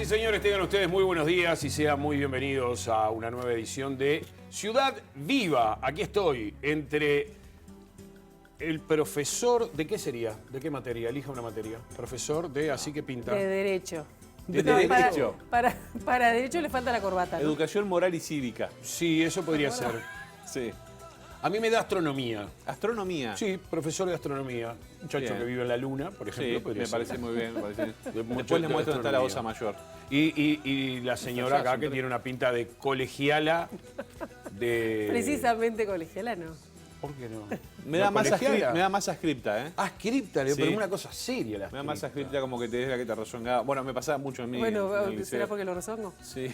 y señores, tengan ustedes muy buenos días y sean muy bienvenidos a una nueva edición de Ciudad Viva. Aquí estoy entre el profesor, ¿de qué sería? ¿De qué materia? Elija una materia. Profesor de Así que pinta. De Derecho. ¿De No, Derecho? Para Derecho le falta la corbata, ¿no? Educación moral y cívica. Sí, eso podría ser. Sí. A mí me da astronomía. Astronomía. Sí, profesor de astronomía. Un muchacho Bien. que vive en la luna, por ejemplo. Sí, podría me ser. parece muy bien. mucho Después de les muestro dónde está la astronomía. Osa Mayor. Y la señora acá que tiene una pinta de colegiala de... Precisamente colegiala, ¿no? ¿Por qué no? Me da ¿Colegiala? masa scripta, ¿eh? Ah, scripta, Sí. pero es una cosa seria la Me da masa scripta. scripta como que te des la que te rezongaba. Bueno, me pasaba mucho en mí. Bueno, en el liceo. ¿será porque lo rezongo? Sí.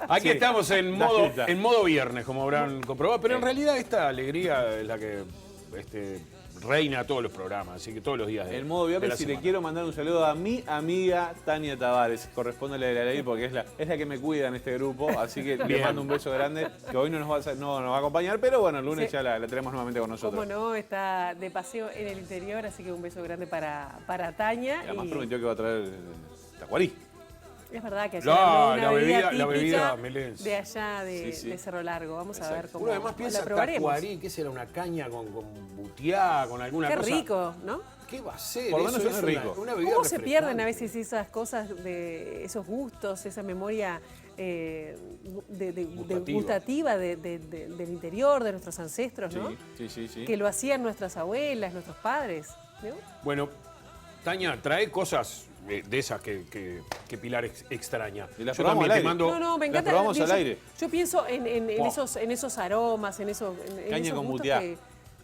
Aquí Sí, estamos en la modo, scripta. en modo viernes, como habrán comprobado, pero en Sí. realidad esta alegría es la que reina todos los programas, así que todos los días de El modo de viernes, la si le semana. quiero mandar un saludo a mi amiga Tania Tavares. Corresponde a la ley porque es la que me cuida en este grupo. Así que le Bien. mando un beso grande, que hoy no nos va a acompañar, pero bueno, el lunes Sí. ya la tenemos nuevamente con nosotros. Como no, está de paseo en el interior, así que un beso grande para Tania. Además y prometió que va a traer tacuarí. es verdad que ayer La- habló de la una bebida- bebida la bebida típica melense. de allá de, Sí, sí. de Cerro Largo. Vamos a ver Exacto. cómo Uno además la piensa probaremos. tacuarí, ¿qué será? Una caña con butiá, con alguna Qué cosa. rico, ¿no? ¿Qué va a ser? Por lo Eso menos suena una- rico. una bebida ¿Cómo se pierden a refrescante. veces esas cosas, de esos gustos, esa memoria gustativa del interior, de nuestros ancestros, ¿no? Sí. Que lo hacían nuestras abuelas, nuestros padres, ¿no? Bueno, Tania, trae cosas de esas que Pilar extraña. Y las Yo probamos también al te aire. mando... No, me la encanta. probamos al aire. Yo pienso en Wow. esos aromas, en esos Caña esos con gustos butiá.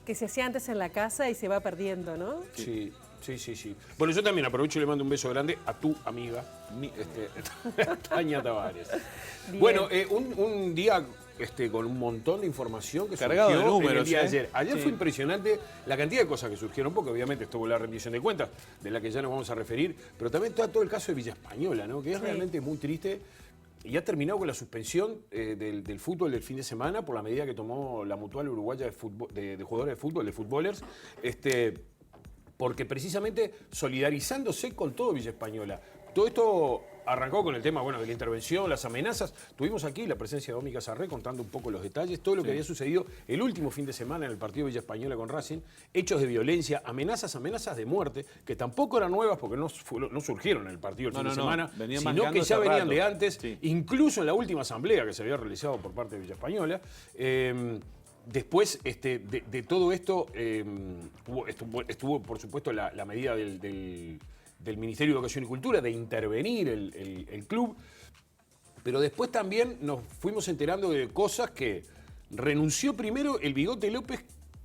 que se hacía antes en la casa y se va perdiendo, ¿no? Sí. Bueno, yo también aprovecho y le mando un beso grande a tu amiga, Tania Tavares. Bien. Bueno, un día con un montón de información que Cargado de surgió en el números, día de ¿eh? ayer. Ayer Sí. fue impresionante la cantidad de cosas que surgieron, porque obviamente estuvo la rendición de cuentas, de la que ya nos vamos a referir, pero también está todo el caso de Villa Española, ¿no? Que es Sí. realmente muy triste. Y ha terminado con la suspensión del fútbol del fin de semana por la medida que tomó la Mutual Uruguaya de jugadores de fútbol, de futbolers, porque precisamente solidarizándose con todo Villa Española. Todo esto arrancó con el tema de la intervención, las amenazas. Tuvimos aquí la presencia de Omi Casarré contando un poco los detalles, todo lo que había sucedido el último fin de semana en el partido Villa Española con Racing, hechos de violencia, amenazas de muerte, que tampoco eran nuevas porque no surgieron en el partido el fin de semana, venían sino manejando que ya hace venían rato. de antes, Sí. incluso en la última asamblea que se había realizado por parte de Villa Española. Después de todo esto, estuvo, por supuesto, la medida del Ministerio de Educación y Cultura de intervenir el club, pero después también nos fuimos enterando de cosas que renunció primero el Bigote López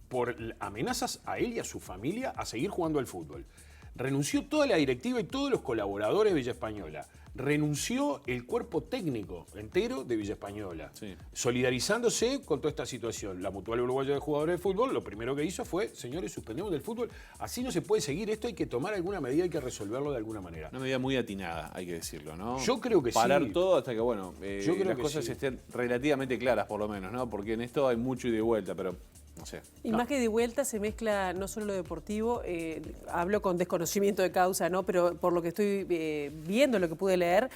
por amenazas a él y a su familia a seguir jugando al fútbol. Renunció toda la directiva y todos los colaboradores de Villa Española. Renunció el cuerpo técnico entero de Villa Española, Sí. solidarizándose con toda esta situación. La Mutual Uruguaya de Jugadores de Fútbol lo primero que hizo fue, señores, suspendemos del fútbol, así no se puede seguir esto, hay que tomar alguna medida, hay que resolverlo de alguna manera. Una medida muy atinada, hay que decirlo, ¿no? Yo creo que Parar sí. todo hasta que, Yo creo las que cosas sí. estén relativamente claras, por lo menos, ¿no? Porque en esto hay mucho ida y vuelta, pero no sé. Y más que de vuelta se mezcla no solo lo deportivo, hablo con desconocimiento de causa, ¿no? Pero por lo que estoy viendo, lo que pude leer,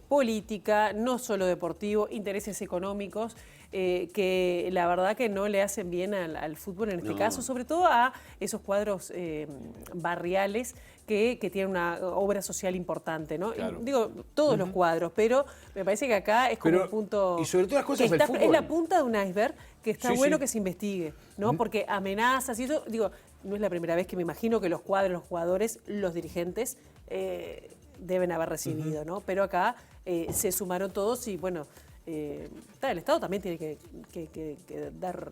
política, no solo deportivo, intereses económicos, que la verdad que no le hacen bien al fútbol en este No. caso, sobre todo a esos cuadros barriales que tienen una obra social importante, ¿no? Claro. Y digo, todos los cuadros, pero me parece que acá es como Pero, un punto... y sobre todas las cosas que del está- fútbol. Es la punta de un iceberg que está Sí, bueno sí. que se investigue, ¿no? Porque amenazas y eso, digo, no es la primera vez que me imagino que los cuadros, los jugadores, los dirigentes deben haber recibido, ¿no? Pero acá se sumaron todos y bueno, el Estado también tiene que dar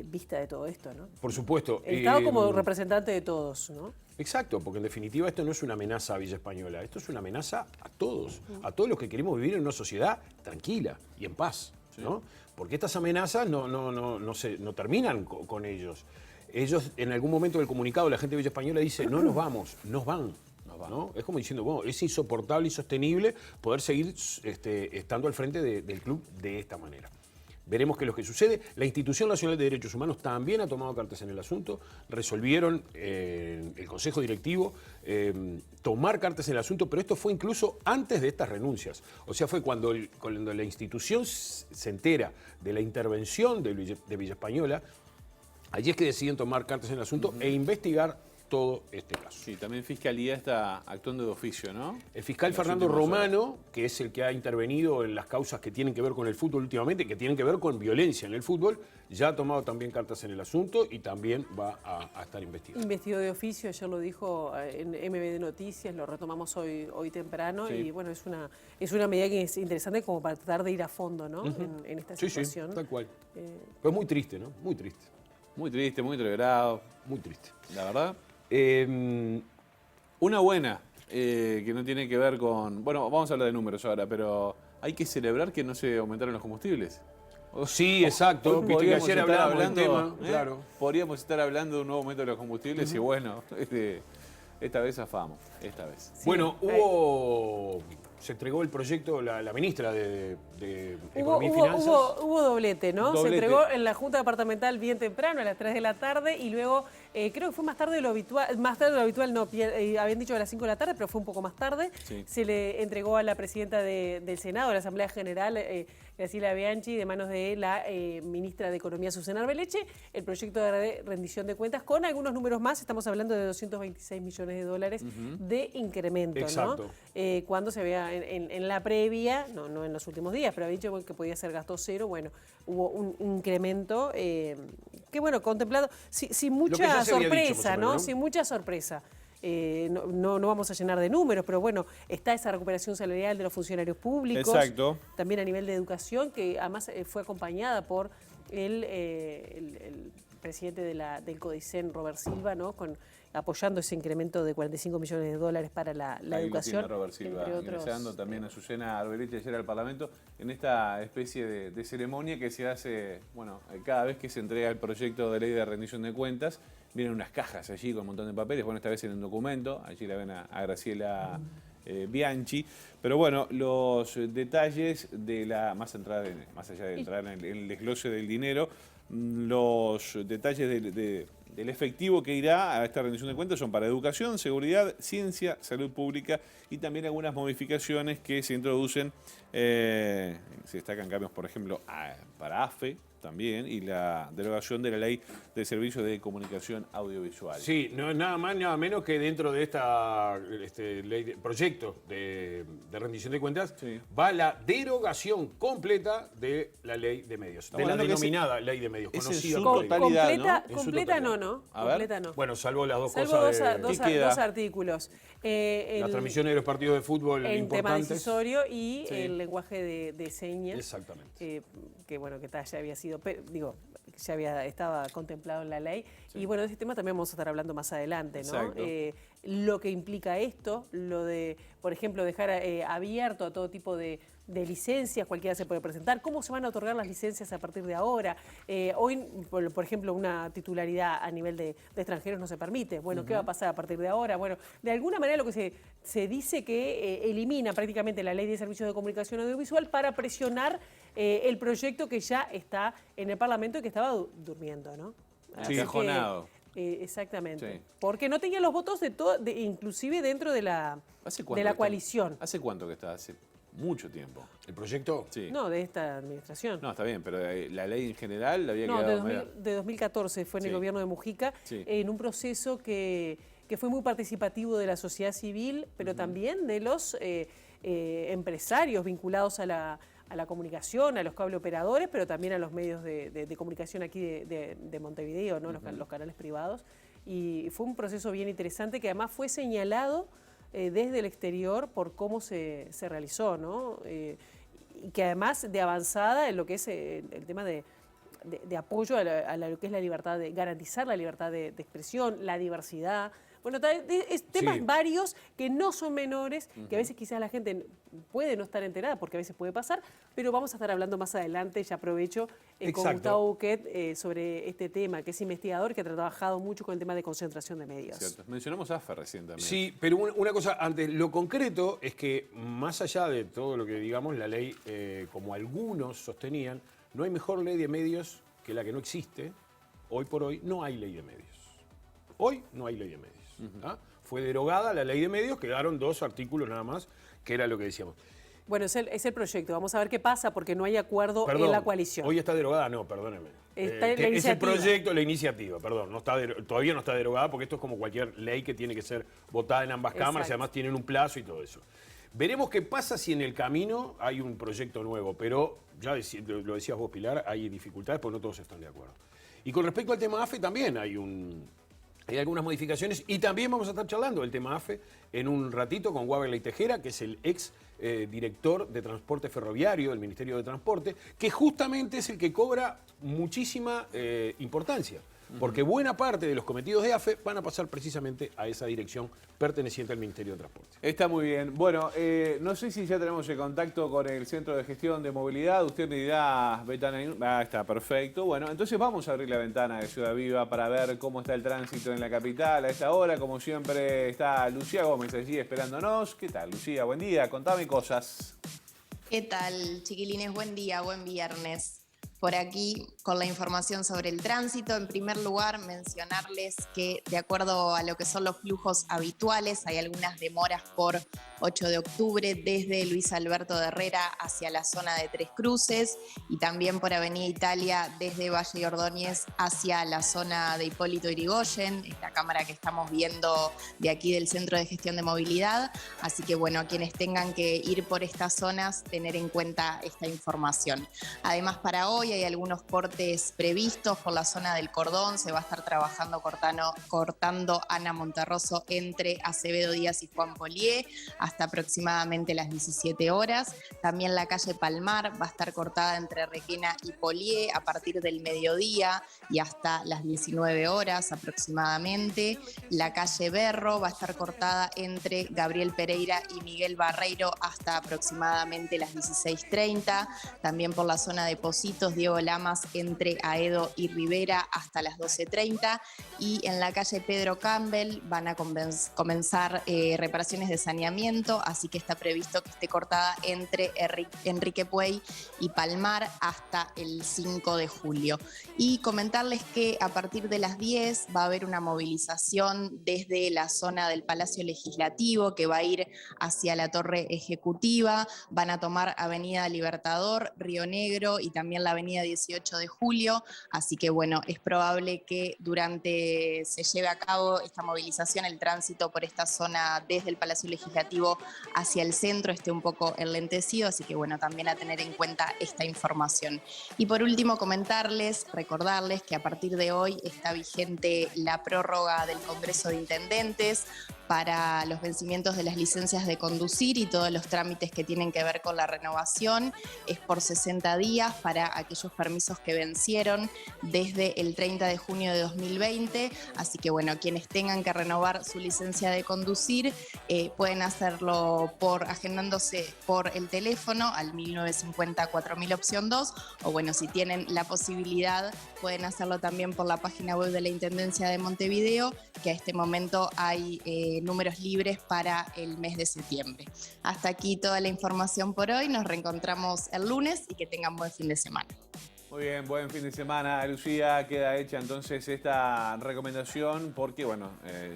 vista de todo esto, ¿no? Por supuesto. El Estado como representante de todos, ¿no? Exacto, porque en definitiva esto no es una amenaza a Villa Española, esto es una amenaza a todos los que queremos vivir en una sociedad tranquila y en paz, ¿no? Porque estas amenazas no terminan con ellos. Ellos, en algún momento del comunicado, la gente de Villa Española dice, no nos vamos, nos van. ¿No? Es como diciendo, bueno, es insoportable y sostenible poder seguir estando al frente del club de esta manera. Veremos qué es lo que sucede. La Institución Nacional de Derechos Humanos también ha tomado cartas en el asunto. Resolvieron el Consejo Directivo tomar cartas en el asunto, pero esto fue incluso antes de estas renuncias. O sea, fue cuando la institución se entera de la intervención de Villa Española, allí es que deciden tomar cartas en el asunto e investigar todo este caso. Sí, también Fiscalía está actuando de oficio, ¿no? El fiscal Fernando Romano, que es el que ha intervenido en las causas que tienen que ver con el fútbol últimamente, que tienen que ver con violencia en el fútbol, ya ha tomado también cartas en el asunto y también va a estar investigando. Investigó de oficio, ayer lo dijo en MBD Noticias, lo retomamos hoy temprano y bueno, es una medida que es interesante como para tratar de ir a fondo, ¿no? En esta situación. Sí, tal cual. Fue muy triste, ¿no? Muy triste. Muy triste, muy entreverado. Muy triste. La verdad. Una buena, que no tiene que ver con... Bueno, vamos a hablar de números ahora, pero hay que celebrar que no se aumentaron los combustibles. Sí, exacto. Viste que ayer hablábamos del tema. Claro. Podríamos estar hablando de un nuevo aumento de los combustibles y bueno, esta vez zafamos, esta vez. Sí, bueno, se entregó el proyecto, la ministra de Economía y Finanzas. Hubo doblete, ¿no? Doblete. Se entregó en la Junta Departamental bien temprano, a las 3 de la tarde, y luego, creo que fue más tarde de lo habitual, no, habían dicho a las 5 de la tarde, pero fue un poco más tarde. Sí. Se le entregó a la presidenta del Senado, de la Asamblea General, Graciela Bianchi, de manos de la ministra de Economía, Susana Arbeleche, el proyecto de rendición de cuentas con algunos números más. Estamos hablando de 226 millones de dólares de incremento, exacto, ¿no? Cuando se vea en la previa, no en los últimos días, pero había dicho que podía ser gasto cero. Bueno, hubo un incremento que, bueno, contemplado, sin mucha sorpresa, ¿no? Sin mucha sorpresa. No vamos a llenar de números, pero bueno, está esa recuperación salarial de los funcionarios públicos. Exacto. También a nivel de educación, que además fue acompañada por el presidente del CODICEN, Robert Silva, ¿no? Apoyando ese incremento de 45 millones de dólares para la educación. Tiene Robert Silva entre otros, ingresando, también a Susana Arbeleche ayer al Parlamento, en esta especie de ceremonia que se hace, bueno, cada vez que se entrega el proyecto de ley de rendición de cuentas, vienen unas cajas allí con un montón de papeles, bueno, esta vez en un documento, allí la ven a Graciela Bianchi, pero bueno, los detalles de más allá de entrar en el desglose del dinero, los detalles del efectivo que irá a esta rendición de cuentas son para educación, seguridad, ciencia, salud pública y también algunas modificaciones que se introducen, se destacan cambios, por ejemplo, para AFE también y la derogación de la ley de servicios de comunicación audiovisual. Sí, no es nada más, nada menos que dentro de proyecto de rendición de cuentas, va la derogación completa de la ley de medios, de la denominada ley de medios, conocida como totalidad, ¿no? Completa no. Completa no. Bueno, salvo las dos salvo cosas. dos artículos. Las transmisiones de los partidos de fútbol en tema importantes. decisorio y el lenguaje de señas. Exactamente. Que bueno, que ya había sido, estaba contemplado en la ley. Y bueno, de ese tema también vamos a estar hablando más adelante, ¿no? Lo que implica esto, lo de, por ejemplo, dejar abierto a todo tipo de licencias, cualquiera se puede presentar, cómo se van a otorgar las licencias a partir de ahora. Hoy, por ejemplo, una titularidad a nivel de extranjeros no se permite. Bueno, ¿qué va a pasar a partir de ahora? Bueno, de alguna manera lo que se dice que elimina prácticamente la ley de servicios de comunicación audiovisual para presionar el proyecto que ya está en el Parlamento y que estaba durmiendo, ¿no? Sí, cajonado. Exactamente. Sí. Porque no tenía los votos inclusive dentro de la coalición. ¿Hace cuánto que está? Hace mucho tiempo. ¿El proyecto? Sí. No, de esta administración. No, está bien, pero la ley en general la había No, quedado... de 2014 fue en el gobierno de Mujica, en un proceso que fue muy participativo de la sociedad civil, pero también de los empresarios vinculados a la comunicación, a los cable operadores, pero también a los medios de comunicación aquí de Montevideo, ¿no? Los canales privados. Y fue un proceso bien interesante que además fue señalado desde el exterior por cómo se realizó, ¿no? Y que además de avanzada en lo que es el tema de apoyo a lo que es la libertad, de garantizar la libertad de expresión, la diversidad. Bueno, temas varios que no son menores, que a veces quizás la gente puede no estar enterada, porque a veces puede pasar, pero vamos a estar hablando más adelante, ya aprovecho, con Gustavo Buquet sobre este tema, que es investigador, que ha trabajado mucho con el tema de concentración de medios. Cierto. Mencionamos AFE recién también. Sí, pero una cosa antes, lo concreto es que más allá de todo lo que digamos, la ley, como algunos sostenían, no hay mejor ley de medios que la que no existe. Hoy por hoy no hay ley de medios. Hoy no hay ley de medios. ¿Ah? Fue derogada la ley de medios, quedaron 2 artículos nada más, que era lo que decíamos. Bueno, es el proyecto. Vamos a ver qué pasa porque no hay acuerdo Perdón, en la coalición. Hoy está derogada, no, perdóneme. Está la Es el iniciativa. proyecto, la iniciativa, perdón, no está todavía no está derogada porque esto es como cualquier ley que tiene que ser votada en ambas cámaras y Exacto. además tienen un plazo y todo eso. Veremos qué pasa si en el camino hay un proyecto nuevo, pero ya lo decías vos, Pilar, hay dificultades porque no todos están de acuerdo. Y con respecto al tema AFE también hay algunas modificaciones y también vamos a estar charlando del tema AFE en un ratito con Waberley Tejera, que es el ex director de Transporte Ferroviario del Ministerio de Transporte, que justamente es el que cobra muchísima importancia, porque buena parte de los cometidos de AFE van a pasar precisamente a esa dirección perteneciente al Ministerio de Transporte. Está muy bien. Bueno, no sé si ya tenemos el contacto con el Centro de Gestión de Movilidad. Usted me dirá, Betana, está perfecto. Bueno, entonces vamos a abrir la ventana de Ciudad Viva para ver cómo está el tránsito en la capital a esta hora. Como siempre está Lucía Gómez allí esperándonos. ¿Qué tal, Lucía? Buen día, contame cosas. ¿Qué tal, chiquilines? Buen día, buen viernes. Por aquí con la información sobre el tránsito. En primer lugar, mencionarles que de acuerdo a lo que son los flujos habituales, hay algunas demoras por 8 de octubre desde Luis Alberto de Herrera hacia la zona de Tres Cruces y también por Avenida Italia desde Valle y Ordóñez hacia la zona de Hipólito Yrigoyen, esta cámara que estamos viendo de aquí del Centro de Gestión de Movilidad. Así que bueno, a quienes tengan que ir por estas zonas, tener en cuenta esta información. Además, para hoy hay algunos cortes previstos por la zona del Cordón. Se va a estar trabajando cortando Ana Monterroso entre Acevedo Díaz y Juan Polié hasta aproximadamente las 17 horas. También la calle Palmar va a estar cortada entre Requena y Polié a partir del mediodía y hasta las 19 horas aproximadamente. La calle Berro va a estar cortada entre Gabriel Pereira y Miguel Barreiro hasta aproximadamente las 16:30. También por la zona de Pocitos, Diego Lamas entre Aedo y Rivera hasta las 12:30. Y en la calle Pedro Campbell van a comenzar reparaciones de saneamiento, así que está previsto que esté cortada entre Enrique Puey y Palmar hasta el 5 de julio. Y comentarles que a partir de las 10 va a haber una movilización desde la zona del Palacio Legislativo que va a ir hacia la Torre Ejecutiva. Van a tomar Avenida Libertador, Río Negro y también la Avenida 18 de Julio. Así que bueno, es probable que durante se lleve a cabo esta movilización, el tránsito por esta zona desde el Palacio Legislativo hacia el centro esté un poco enlentecido, así que bueno, también a tener en cuenta esta información. Y por último, recordarles que a partir de hoy está vigente la prórroga del Congreso de Intendentes para los vencimientos de las licencias de conducir y todos los trámites que tienen que ver con la renovación. Es por 60 días para aquellos permisos que vencieron desde el 30 de junio de 2020. Así que bueno, quienes tengan que renovar su licencia de conducir pueden hacerlo agendándose por el teléfono al 1950 4000 opción 2, o bueno, si tienen la posibilidad pueden hacerlo también por la página web de la Intendencia de Montevideo, que a este momento hay números libres para el mes de septiembre. Hasta aquí toda la información por hoy. Nos reencontramos el lunes y que tengan buen fin de semana. Muy bien, buen fin de semana, Lucía. Queda hecha entonces esta recomendación porque, bueno,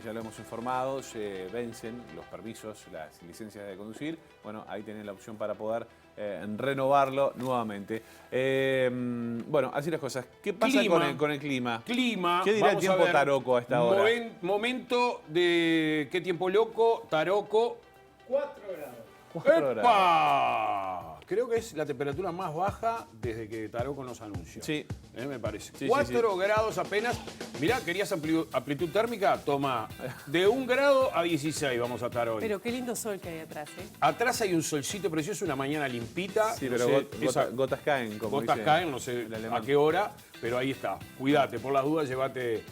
ya lo hemos informado, se vencen los permisos, las licencias de conducir. Bueno, ahí tienen la opción para poder renovarlo nuevamente. Bueno, así las cosas. ¿Qué pasa con el clima? Clima. ¿Qué dirá el tiempo taroco a esta hora? Momento de qué tiempo loco, taroco. 4 grados. 4 grados. ¡Epa! Creo que es la temperatura más baja desde que Taroco nos anunció. Sí. Me parece. Sí, 4 grados apenas. Mirá, ¿querías amplitud térmica? Toma, de 1 grado a 16 vamos a estar hoy. Pero qué lindo sol que hay atrás, ¿eh? Atrás hay un solcito precioso, una mañana limpita. Sí, no pero sé, gotas caen, como gotas dice caen, no sé el a alemán. qué hora, pero ahí está. Cuídate, por las dudas, llévate,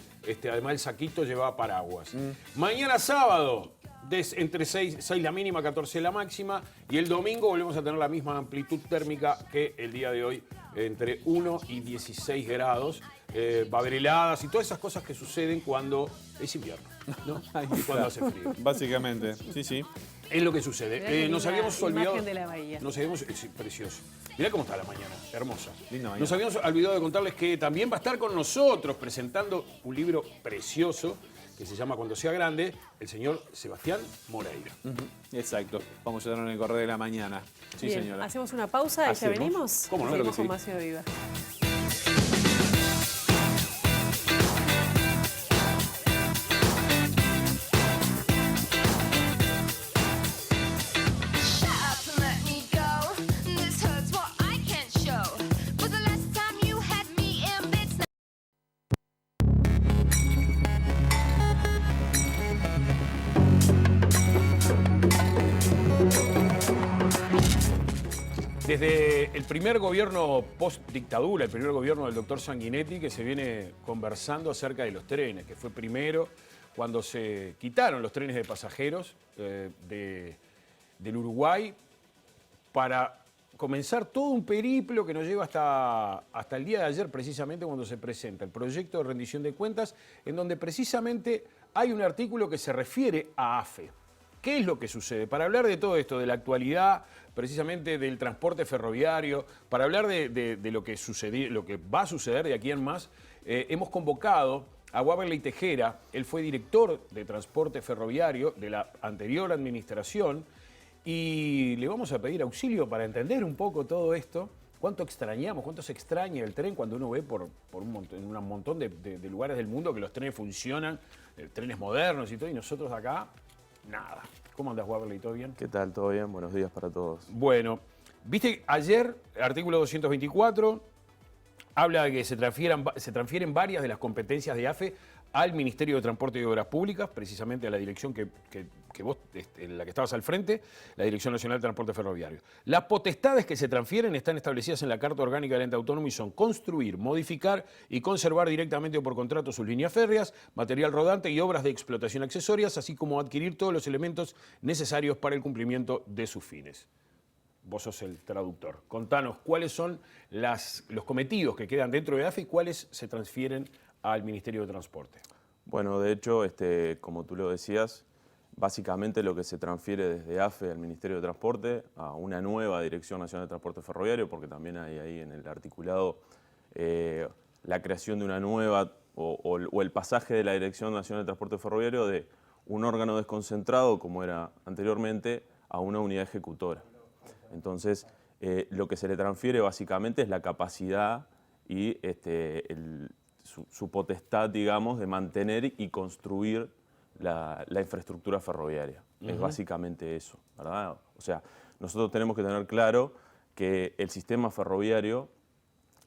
además el saquito lleva paraguas. Mañana sábado, entre 6 la mínima, 14 la máxima. Y el domingo volvemos a tener la misma amplitud térmica que el día de hoy, entre 1 y 16 grados. Va a haber heladas y todas esas cosas que suceden cuando es invierno, ¿no? Y cuando hace frío. Básicamente, sí, sí. Es lo que sucede. Mirá qué Nos linda habíamos olvidado. imagen de la bahía. Nos habíamos. Sí, precioso. Mirá cómo está la mañana, hermosa. Linda mañana. Nos habíamos olvidado de contarles que también va a estar con nosotros presentando un libro precioso que se llama Cuando sea grande, el señor Sebastián Moreira. Exacto. Vamos a tenerlo en el correo de la mañana. Sí, Bien, señora. hacemos una pausa y ya Hacemos. venimos. ¿Cómo no? Seguimos Claro que con sí. Más Viva. Shut up and let me go. This hurts what I can't show. But the last time you had me in bits. Desde el primer gobierno post-dictadura, el primer gobierno del doctor Sanguinetti, que se viene conversando acerca de los trenes, que fue primero cuando se quitaron los trenes de pasajeros del Uruguay para comenzar todo un periplo que nos lleva hasta el día de ayer, precisamente cuando se presenta el proyecto de rendición de cuentas, en donde precisamente hay un artículo que se refiere a AFE. ¿Qué es lo que sucede? Para hablar de todo esto, de la actualidad, precisamente del transporte ferroviario, para hablar de lo que sucedió, lo que va a suceder de aquí en más, hemos convocado a Waverly Tejera. Él fue director de transporte ferroviario de la anterior administración y le vamos a pedir auxilio para entender un poco todo esto. ¿Cuánto extrañamos, cuánto se extraña el tren cuando uno ve por en un montón de lugares del mundo que los trenes funcionan, trenes modernos y todo, y nosotros acá, nada. ¿Cómo andas, Waverly? ¿Todo bien? ¿Qué tal? ¿Todo bien? Buenos días para todos. Bueno, viste, ayer, artículo 224, habla de que se transfieren varias de las competencias de AFE al Ministerio de Transporte y Obras Públicas, precisamente a la dirección que vos, en la que estabas al frente, la Dirección Nacional de Transporte Ferroviario. Las potestades que se transfieren están establecidas en la Carta Orgánica del Ente Autónomo y son construir, modificar y conservar directamente o por contrato sus líneas férreas, material rodante y obras de explotación accesorias, así como adquirir todos los elementos necesarios para el cumplimiento de sus fines. Vos sos el traductor. Contanos cuáles son los cometidos que quedan dentro de AFE y cuáles se transfieren al Ministerio de Transporte. Bueno, de hecho, como tú lo decías, básicamente lo que se transfiere desde AFE al Ministerio de Transporte a una nueva Dirección Nacional de Transporte Ferroviario, porque también hay ahí en el articulado la creación de una nueva o el pasaje de la Dirección Nacional de Transporte Ferroviario de un órgano desconcentrado, como era anteriormente, a una unidad ejecutora. Entonces, lo que se le transfiere básicamente es la capacidad y su potestad, digamos, de mantener y construir la infraestructura ferroviaria. Es básicamente eso, ¿verdad? O sea, nosotros tenemos que tener claro que el sistema ferroviario,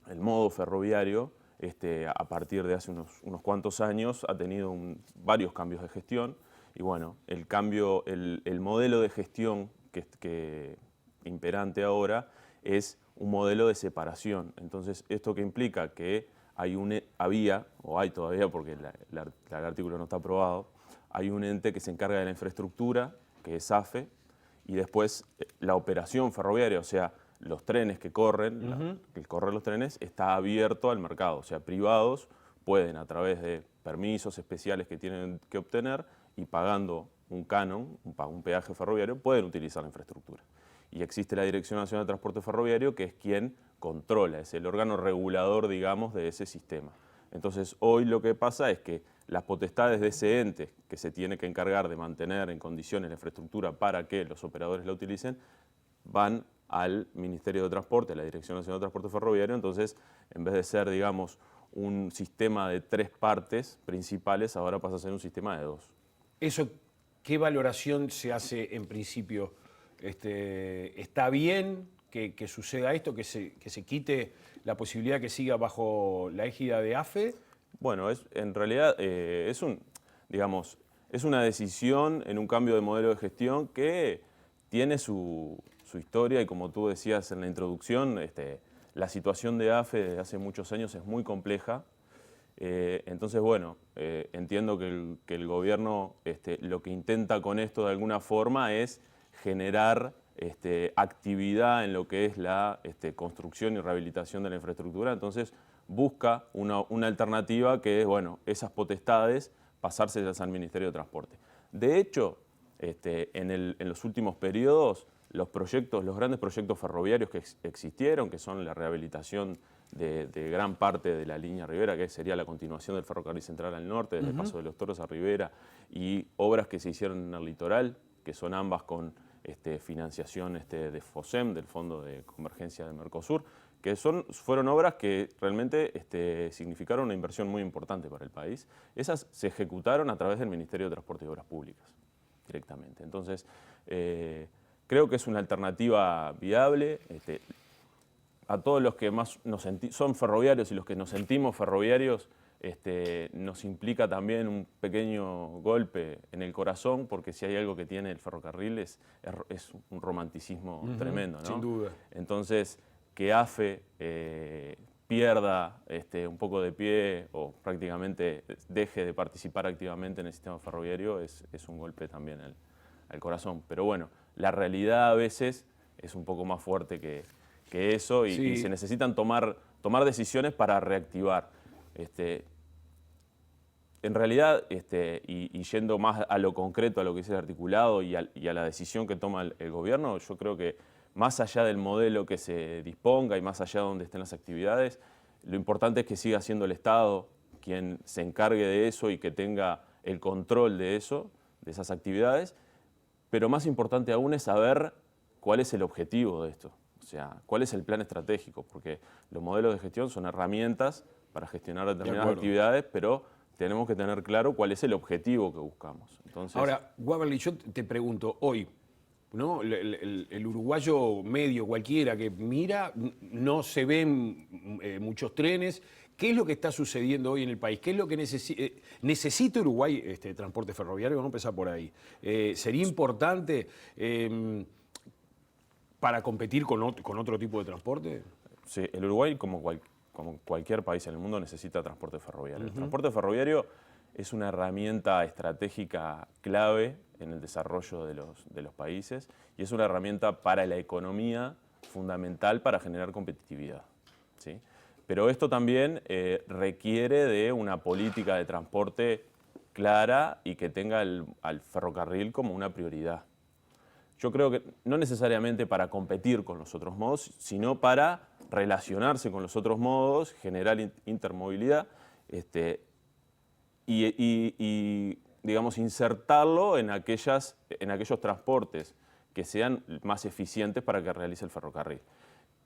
el modo ferroviario, a partir de hace unos cuantos años, ha tenido varios cambios de gestión. Y bueno, el modelo de gestión que imperante ahora es un modelo de separación. Entonces, ¿esto qué implica? Que había, o hay todavía, porque el artículo no está aprobado, hay un ente que se encarga de la infraestructura, que es AFE, y después la operación ferroviaria, o sea, los trenes que corren, los trenes, está abierto al mercado. O sea, privados pueden, a través de permisos especiales que tienen que obtener y pagando un canon, un peaje ferroviario, pueden utilizar la infraestructura. Y existe la Dirección Nacional de Transporte Ferroviario, que es quien controla, es el órgano regulador, digamos, de ese sistema. Entonces, hoy lo que pasa es que las potestades de ese ente, que se tiene que encargar de mantener en condiciones la infraestructura para que los operadores la utilicen, van al Ministerio de Transporte, a la Dirección Nacional de Transporte Ferroviario. Entonces, en vez de ser, digamos, un sistema de 3 partes principales, ahora pasa a ser un sistema de 2. ¿Eso qué valoración se hace en principio? ¿Está bien que suceda esto, que se quite la posibilidad que siga bajo la égida de AFE? Bueno, en realidad es una decisión en un cambio de modelo de gestión que tiene su historia y, como tú decías en la introducción, la situación de AFE desde hace muchos años es muy compleja. Entonces, bueno, entiendo que el gobierno lo que intenta con esto de alguna forma es generar actividad en lo que es la construcción y rehabilitación de la infraestructura. Entonces, busca una alternativa que es, bueno, esas potestades pasárselas al Ministerio de Transporte. De hecho, en los últimos periodos, los grandes proyectos ferroviarios que existieron, que son la rehabilitación de gran parte de la línea Rivera, que sería la continuación del ferrocarril central al norte, desde el Paso de los Toros a Rivera, y obras que se hicieron en el litoral, que son ambas con financiación de FOSEM, del Fondo de Convergencia de Mercosur, que fueron obras que realmente significaron una inversión muy importante para el país. Esas se ejecutaron a través del Ministerio de Transporte y Obras Públicas, directamente. Entonces, creo que es una alternativa viable. A todos los que más son ferroviarios y los que nos sentimos ferroviarios, nos implica también un pequeño golpe en el corazón, porque si hay algo que tiene el ferrocarril es un romanticismo tremendo, ¿no? Sin duda. Entonces, que AFE pierda un poco de pie o prácticamente deje de participar activamente en el sistema ferroviario es un golpe también al corazón. Pero bueno, la realidad a veces es un poco más fuerte que eso y, Sí. y se necesitan tomar decisiones para reactivar. En realidad, y yendo más a lo concreto, a lo que dice el articulado y a la decisión que toma el gobierno, yo creo que más allá del modelo que se disponga y más allá de donde estén las actividades, lo importante es que siga siendo el Estado quien se encargue de eso y que tenga el control de eso, de esas actividades, pero más importante aún es saber cuál es el objetivo de esto, o sea, cuál es el plan estratégico, porque los modelos de gestión son herramientas para gestionar determinadas actividades, pero tenemos que tener claro cuál es el objetivo que buscamos. Entonces, Ahora, Waverly, yo te pregunto, hoy, ¿no? El uruguayo medio, cualquiera que mira, no se ven muchos trenes. ¿Qué es lo que está sucediendo hoy en el país? ¿Qué es lo que necesita Uruguay transporte ferroviario? Vamos a empezar por ahí. ¿Sería importante para competir con otro tipo de transporte? sí, el Uruguay, como cualquier país en el mundo, necesita transporte ferroviario. El transporte ferroviario es una herramienta estratégica clave en el desarrollo de los países y es una herramienta para la economía fundamental para generar competitividad, ¿sí? Pero esto también requiere de una política de transporte clara y que tenga al ferrocarril como una prioridad. Yo creo que no necesariamente para competir con los otros modos, sino para relacionarse con los otros modos, generar intermovilidad y digamos, insertarlo en aquellos transportes que sean más eficientes para que realice el ferrocarril.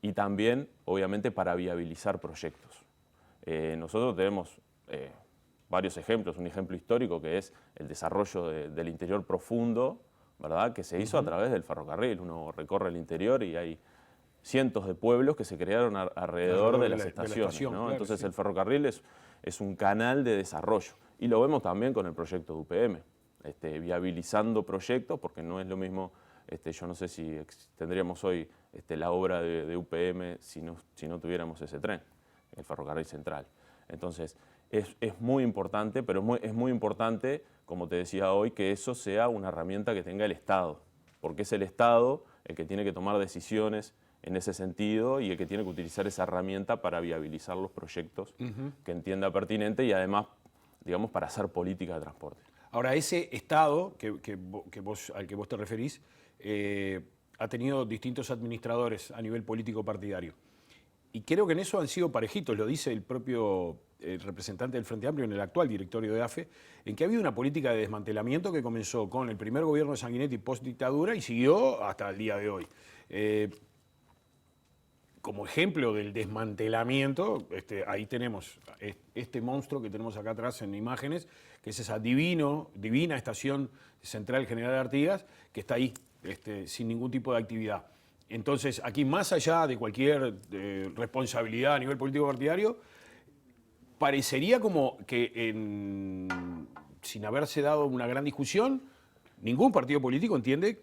Y también, obviamente, para viabilizar proyectos. Nosotros tenemos varios ejemplos. Un ejemplo histórico que es el desarrollo del interior profundo, ¿verdad? Que se hizo a través del ferrocarril. Uno recorre el interior y hay cientos de pueblos que se crearon alrededor de las estaciones, ¿no? claro, Entonces sí. el ferrocarril es un canal de desarrollo. Y lo vemos también con el proyecto de UPM, viabilizando proyectos, porque no es lo mismo, yo no sé si tendríamos hoy la obra de UPM si no tuviéramos ese tren, el ferrocarril central. Entonces es muy importante, pero es muy importante, como te decía hoy, que eso sea una herramienta que tenga el Estado, porque es el Estado el que tiene que tomar decisiones en ese sentido y el que tiene que utilizar esa herramienta para viabilizar los proyectos que entienda pertinente y además, digamos, para hacer política de transporte. Ahora, ese Estado al que vos te referís ha tenido distintos administradores a nivel político partidario. Y creo que en eso han sido parejitos, lo dice el propio representante del Frente Amplio en el actual directorio de AFE, en que ha habido una política de desmantelamiento que comenzó con el primer gobierno de Sanguinetti post-dictadura y siguió hasta el día de hoy. Como ejemplo del desmantelamiento, ahí tenemos este monstruo que tenemos acá atrás en imágenes, que es esa divina estación central General Artigas, que está ahí, sin ningún tipo de actividad. Entonces, aquí más allá de cualquier responsabilidad a nivel político partidario, parecería como que sin haberse dado una gran discusión, ningún partido político entiende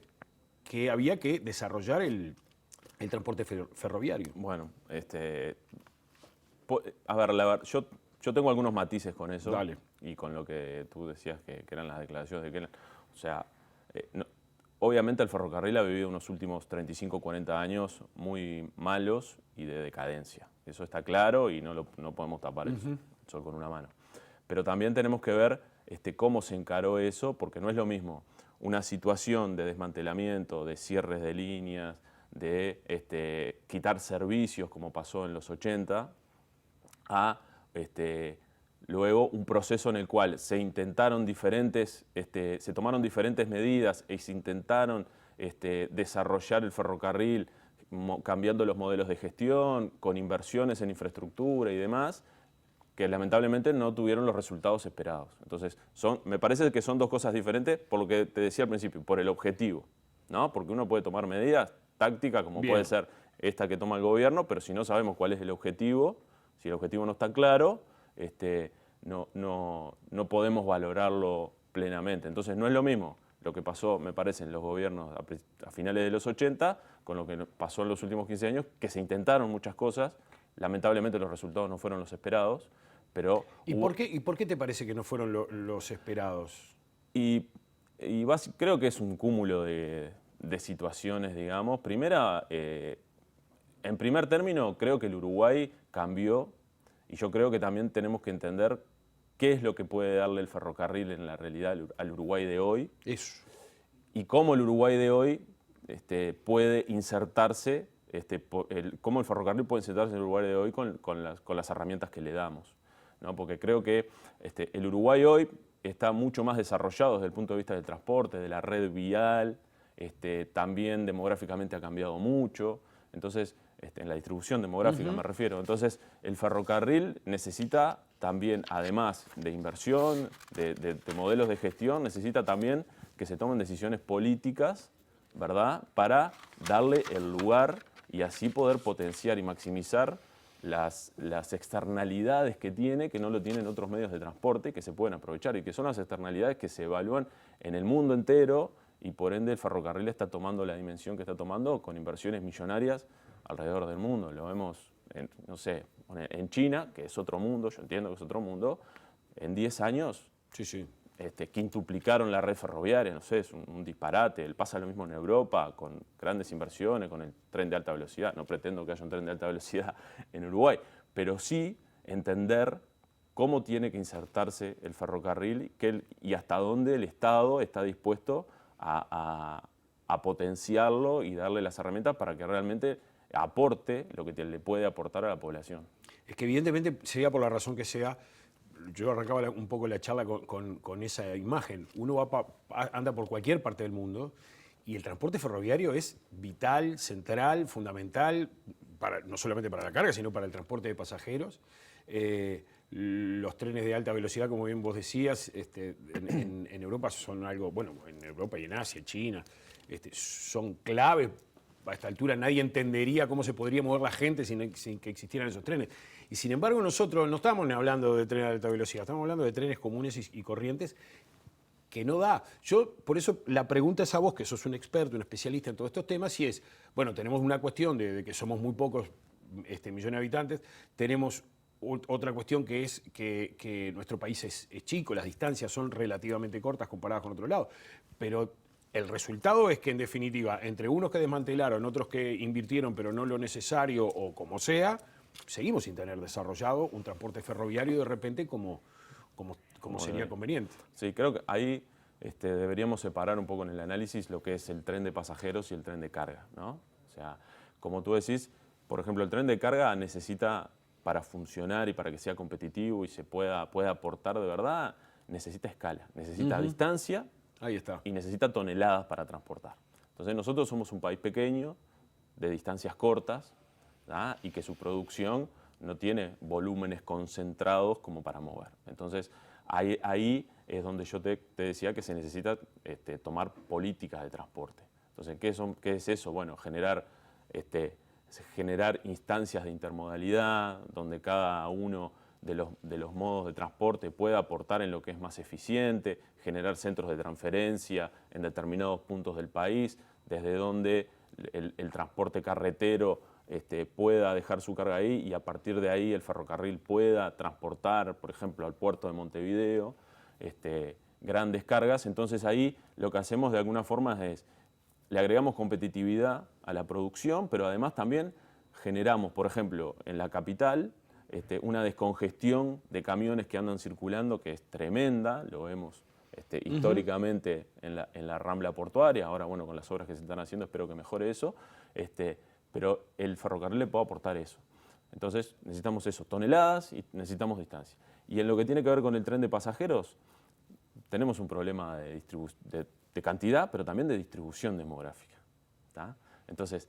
que había que desarrollar el transporte ferroviario. Bueno, a ver, yo yo tengo algunos matices con eso. Dale. Y con lo que tú decías que eran las declaraciones de Keller. O sea, obviamente el ferrocarril ha vivido unos últimos 35, 40 años muy malos y de decadencia. Eso está claro y no podemos tapar el sol con una mano. Pero también tenemos que ver cómo se encaró eso, porque no es lo mismo una situación de desmantelamiento, de cierres de líneas, de quitar servicios como pasó en los 80, a luego un proceso en el cual se intentaron se tomaron diferentes medidas y se intentaron desarrollar el ferrocarril cambiando los modelos de gestión, con inversiones en infraestructura y demás, que lamentablemente no tuvieron los resultados esperados. Entonces, me parece que son dos cosas diferentes por lo que te decía al principio, por el objetivo, ¿no? Porque uno puede tomar medidas tácticas, como Bien. puede ser esta que toma el gobierno, pero si no sabemos cuál es el objetivo, si el objetivo no está claro, no podemos valorarlo plenamente. Entonces, no es lo mismo lo que pasó, me parece, en los gobiernos a finales de los 80, con lo que pasó en los últimos 15 años, que se intentaron muchas cosas, lamentablemente los resultados no fueron los esperados, pero... ¿Y por qué te parece que no fueron los esperados? Creo que es un cúmulo de situaciones, digamos. Primera, en primer término, creo que el Uruguay cambió y yo creo que también tenemos que entender qué es lo que puede darle el ferrocarril en la realidad al Uruguay de hoy. Eso. Y cómo el Uruguay de hoy puede insertarse, cómo el ferrocarril puede insertarse en el Uruguay de hoy con las herramientas que le damos, ¿no? Porque creo que el Uruguay hoy está mucho más desarrollado desde el punto de vista del transporte, de la red vial, también demográficamente ha cambiado mucho, entonces, en la distribución demográfica me refiero. Entonces, el ferrocarril necesita también, además de inversión, de modelos de gestión, necesita también que se tomen decisiones políticas, ¿verdad?, para darle el lugar y así poder potenciar y maximizar las externalidades que tiene, que no lo tienen otros medios de transporte, que se pueden aprovechar y que son las externalidades que se evalúan en el mundo entero y por ende el ferrocarril está tomando la dimensión que está tomando con inversiones millonarias alrededor del mundo. Lo vemos, en China, que es otro mundo, yo entiendo que es otro mundo, en 10 años Sí. quintuplicaron la red ferroviaria, es un disparate. Pasa lo mismo en Europa, con grandes inversiones, con el tren de alta velocidad. No pretendo que haya un tren de alta velocidad en Uruguay, pero sí entender cómo tiene que insertarse el ferrocarril y hasta dónde el Estado está dispuesto a potenciarlo y darle las herramientas para que realmente aporte lo que le puede aportar a la población. Es que evidentemente, sea por la razón que sea, yo arrancaba un poco la charla con esa imagen. Uno anda por cualquier parte del mundo y el transporte ferroviario es vital, central, fundamental, no solamente para la carga, sino para el transporte de pasajeros. Los trenes de alta velocidad, como bien vos decías, en Europa son algo, bueno, en Europa y en Asia, China, son claves. A esta altura nadie entendería cómo se podría mover la gente sin que existieran esos trenes. Y sin embargo nosotros no estamos hablando de trenes de alta velocidad, estamos hablando de trenes comunes y corrientes que no da. Yo, por eso, la pregunta es a vos, que sos un experto, un especialista en todos estos temas, y es, bueno, tenemos una cuestión de que somos muy pocos millones de habitantes, tenemos otra cuestión que es que nuestro país es chico, las distancias son relativamente cortas comparadas con otro lado, pero el resultado es que, en definitiva, entre unos que desmantelaron, otros que invirtieron pero no lo necesario o como sea, seguimos sin tener desarrollado un transporte ferroviario de repente como sería conveniente. Sí, creo que ahí deberíamos separar un poco en el análisis lo que es el tren de pasajeros y el tren de carga, ¿no? O sea, como tú decís, por ejemplo, el tren de carga necesita, para funcionar y para que sea competitivo y se pueda aportar de verdad, necesita escala, necesita distancia. Ahí está. Y necesita toneladas para transportar. Entonces nosotros somos un país pequeño, de distancias cortas, ¿verdad?, y que su producción no tiene volúmenes concentrados como para mover. Entonces ahí es donde yo te decía que se necesita tomar políticas de transporte. Entonces, ¿qué es eso? Bueno, generar instancias de intermodalidad, donde cada uno de los modos de transporte puede aportar en lo que es más eficiente, generar centros de transferencia en determinados puntos del país, desde donde el transporte carretero pueda dejar su carga ahí y a partir de ahí el ferrocarril pueda transportar, por ejemplo, al puerto de Montevideo, grandes cargas. Entonces ahí lo que hacemos de alguna forma es, le agregamos competitividad a la producción, pero además también generamos, por ejemplo, en la capital, una descongestión de camiones que andan circulando que es tremenda, lo vemos históricamente en la Rambla portuaria, ahora bueno, con las obras que se están haciendo espero que mejore eso, pero el ferrocarril le puede aportar eso. Entonces necesitamos eso, toneladas y necesitamos distancia. Y en lo que tiene que ver con el tren de pasajeros, tenemos un problema de cantidad, pero también de distribución demográfica, ¿tá? Entonces,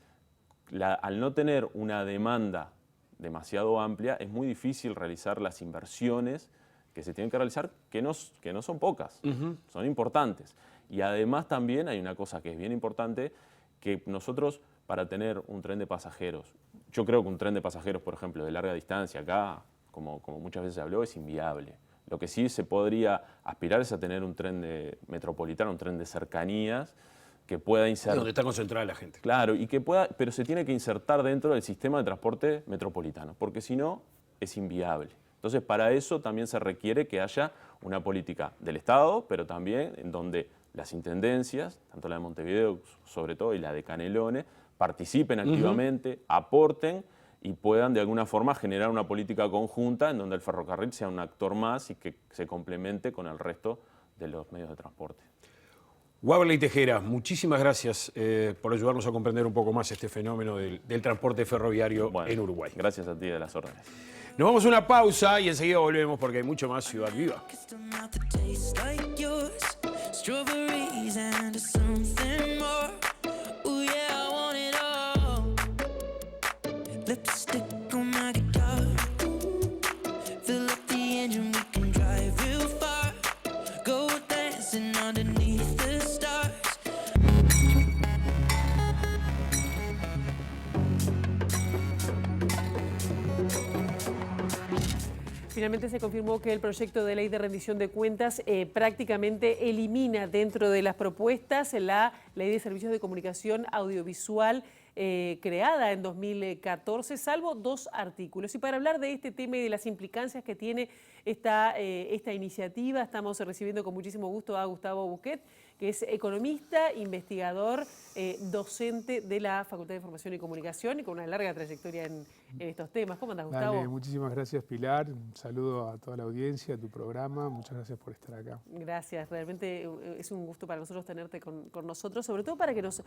al no tener una demanda demasiado amplia, es muy difícil realizar las inversiones que se tienen que realizar, que no son pocas, son importantes. Y además también hay una cosa que es bien importante, que nosotros para tener un tren de pasajeros, yo creo que un tren de pasajeros, por ejemplo, de larga distancia acá, como muchas veces se habló, es inviable. Lo que sí se podría aspirar es a tener un tren metropolitano, un tren de cercanías, que pueda insertar... Donde está concentrada la gente. Claro, y que pueda, pero se tiene que insertar dentro del sistema de transporte metropolitano, porque si no, es inviable. Entonces, para eso también se requiere que haya una política del Estado, pero también en donde las intendencias, tanto la de Montevideo sobre todo y la de Canelones, participen activamente, aporten y puedan de alguna forma generar una política conjunta en donde el ferrocarril sea un actor más y que se complemente con el resto de los medios de transporte. Waverly Tejera, muchísimas gracias por ayudarnos a comprender un poco más este fenómeno del transporte ferroviario en Uruguay. Gracias a ti de las órdenes. Nos vamos a una pausa y enseguida volvemos porque hay mucho más Ciudad Viva. Strawberries and something more. Ooh yeah, I want it all. Lipstick on my guitar. Fill up the engine, we can drive real far. Go dancing underneath the stars. Finalmente se confirmó que el proyecto de ley de rendición de cuentas prácticamente elimina dentro de las propuestas la ley de servicios de comunicación audiovisual creada en 2014, salvo 2 artículos. Y para hablar de este tema y de las implicancias que tiene esta iniciativa, estamos recibiendo con muchísimo gusto a Gustavo Busquet, que es economista, investigador, docente de la Facultad de Información y Comunicación y con una larga trayectoria en estos temas. ¿Cómo andas, Gustavo? Dale, muchísimas gracias, Pilar. Un saludo a toda la audiencia, a tu programa. Muchas gracias por estar acá. Gracias, realmente es un gusto para nosotros tenerte con nosotros, sobre todo para que nos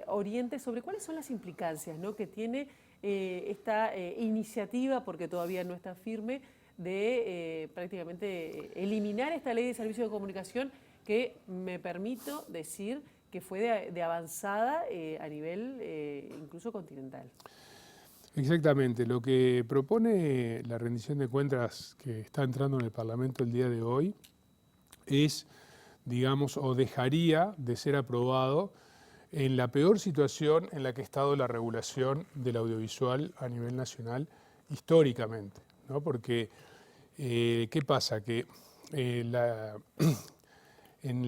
orientes sobre cuáles son las implicancias, ¿no?, que tiene esta iniciativa, porque todavía no está firme, de prácticamente eliminar esta ley de servicios de comunicación que me permito decir que fue de avanzada a nivel incluso continental. Exactamente. Lo que propone la rendición de cuentas que está entrando en el Parlamento el día de hoy es, digamos, o dejaría de ser aprobado en la peor situación en la que ha estado la regulación del audiovisual a nivel nacional históricamente, ¿no? Porque, ¿qué pasa? Que en la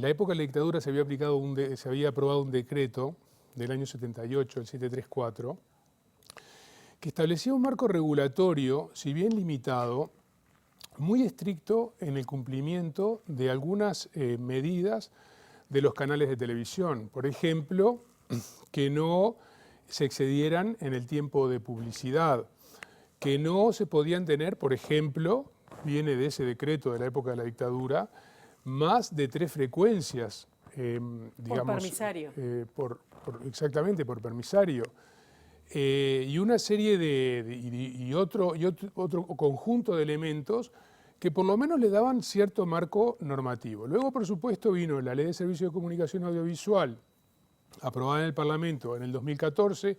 época de la dictadura se había aprobado un decreto del año 78, el 734, que establecía un marco regulatorio, si bien limitado, muy estricto en el cumplimiento de algunas medidas de los canales de televisión. Por ejemplo, que no se excedieran en el tiempo de publicidad, que no se podían tener, por ejemplo, viene de ese decreto de la época de la dictadura, más de 3 frecuencias, digamos, por permisario. Exactamente, por permisario. Y una serie y otro conjunto de elementos que por lo menos le daban cierto marco normativo. Luego, por supuesto, vino la Ley de Servicios de Comunicación Audiovisual, aprobada en el Parlamento en el 2014,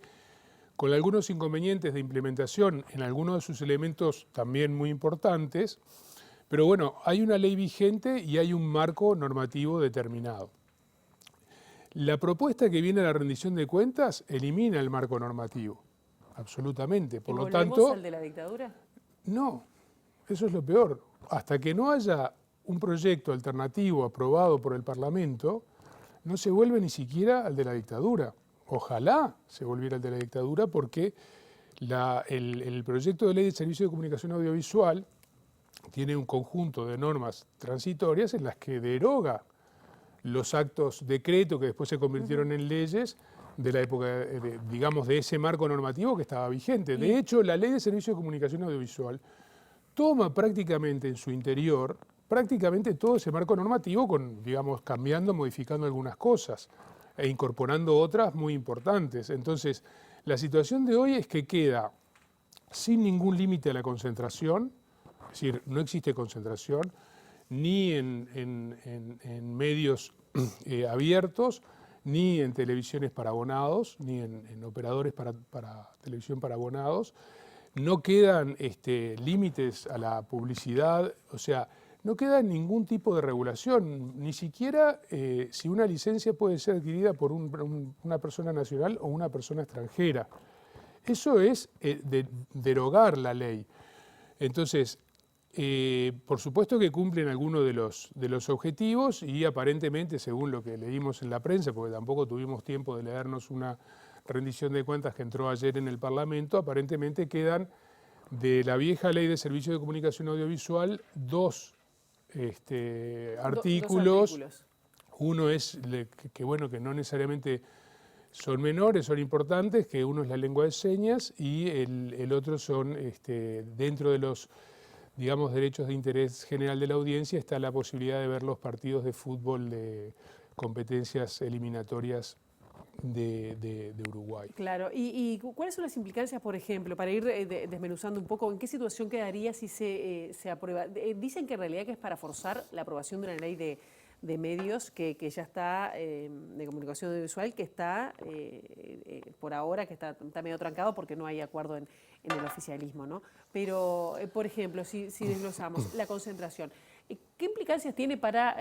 con algunos inconvenientes de implementación en algunos de sus elementos también muy importantes. Pero bueno, hay una ley vigente y hay un marco normativo determinado. La propuesta que viene a la rendición de cuentas elimina el marco normativo, absolutamente. Por lo tanto, ¿Volvemos al de la dictadura? No, eso es lo peor. Hasta que no haya un proyecto alternativo aprobado por el Parlamento, no se vuelve ni siquiera al de la dictadura. Ojalá se volviera al de la dictadura porque El proyecto de ley de servicio de comunicación audiovisual tiene un conjunto de normas transitorias en las que deroga los actos decreto que después se convirtieron en leyes de la época, digamos, de ese marco normativo que estaba vigente. De hecho, la ley de servicio de comunicación audiovisual toma prácticamente en su interior, prácticamente todo ese marco normativo, con, digamos, cambiando, modificando algunas cosas e incorporando otras muy importantes. Entonces, la situación de hoy es que queda sin ningún límite a la concentración, es decir, no existe concentración, ni en medios abiertos, ni en televisiones para abonados, ni en operadores para televisión para abonados. No quedan límites a la publicidad, o sea, no queda ningún tipo de regulación, ni siquiera si una licencia puede ser adquirida por una persona nacional o una persona extranjera. Eso es derogar la ley. Entonces, por supuesto que cumplen algunos de los objetivos y aparentemente, según lo que leímos en la prensa, porque tampoco tuvimos tiempo de leernos una rendición de cuentas que entró ayer en el Parlamento, aparentemente quedan de la vieja ley de servicio de comunicación audiovisual dos artículos. Uno es que no necesariamente son menores, son importantes, que uno es la lengua de señas y el otro son, dentro de los, digamos, derechos de interés general de la audiencia, está la posibilidad de ver los partidos de fútbol de competencias eliminatorias de Uruguay. Claro, ¿y cuáles son las implicancias, por ejemplo, para ir desmenuzando un poco, en qué situación quedaría si se aprueba? Dicen que en realidad que es para forzar la aprobación de una ley de medios que ya está, de comunicación audiovisual, que está por ahora, que está medio trancado porque no hay acuerdo en el oficialismo, ¿no? Pero, por ejemplo, si desglosamos la concentración, ¿qué implicancias tiene para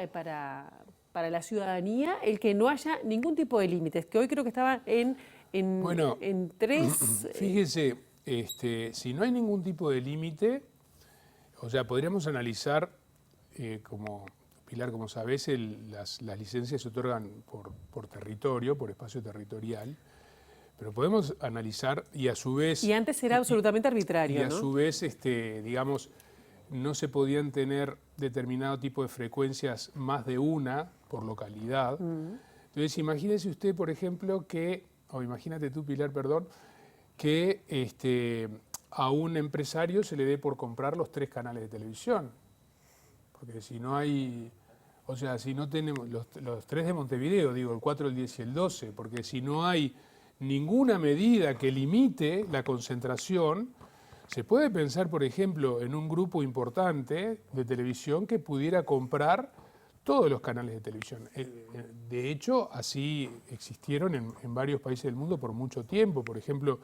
la ciudadanía el que no haya ningún tipo de límites? Que hoy creo que estaba en 3... Fíjese, si no hay ningún tipo de límite, o sea, podríamos analizar, como Pilar, como sabés, las licencias se otorgan por territorio, por espacio territorial, pero podemos analizar y a su vez... Y antes era absolutamente arbitrario, ¿no? Y a su vez, digamos, no se podían tener determinado tipo de frecuencias más de una por localidad. Entonces, imagínese usted, por ejemplo, o imagínate tú, Pilar, perdón, que a un empresario se le dé por comprar los 3 canales de televisión. Porque si no hay, o sea, si no tenemos los 3 de Montevideo, digo, el 4, el 10 y el 12, porque si no hay ninguna medida que limite la concentración, se puede pensar, por ejemplo, en un grupo importante de televisión que pudiera comprar todos los canales de televisión. De hecho, así existieron en varios países del mundo por mucho tiempo. Por ejemplo,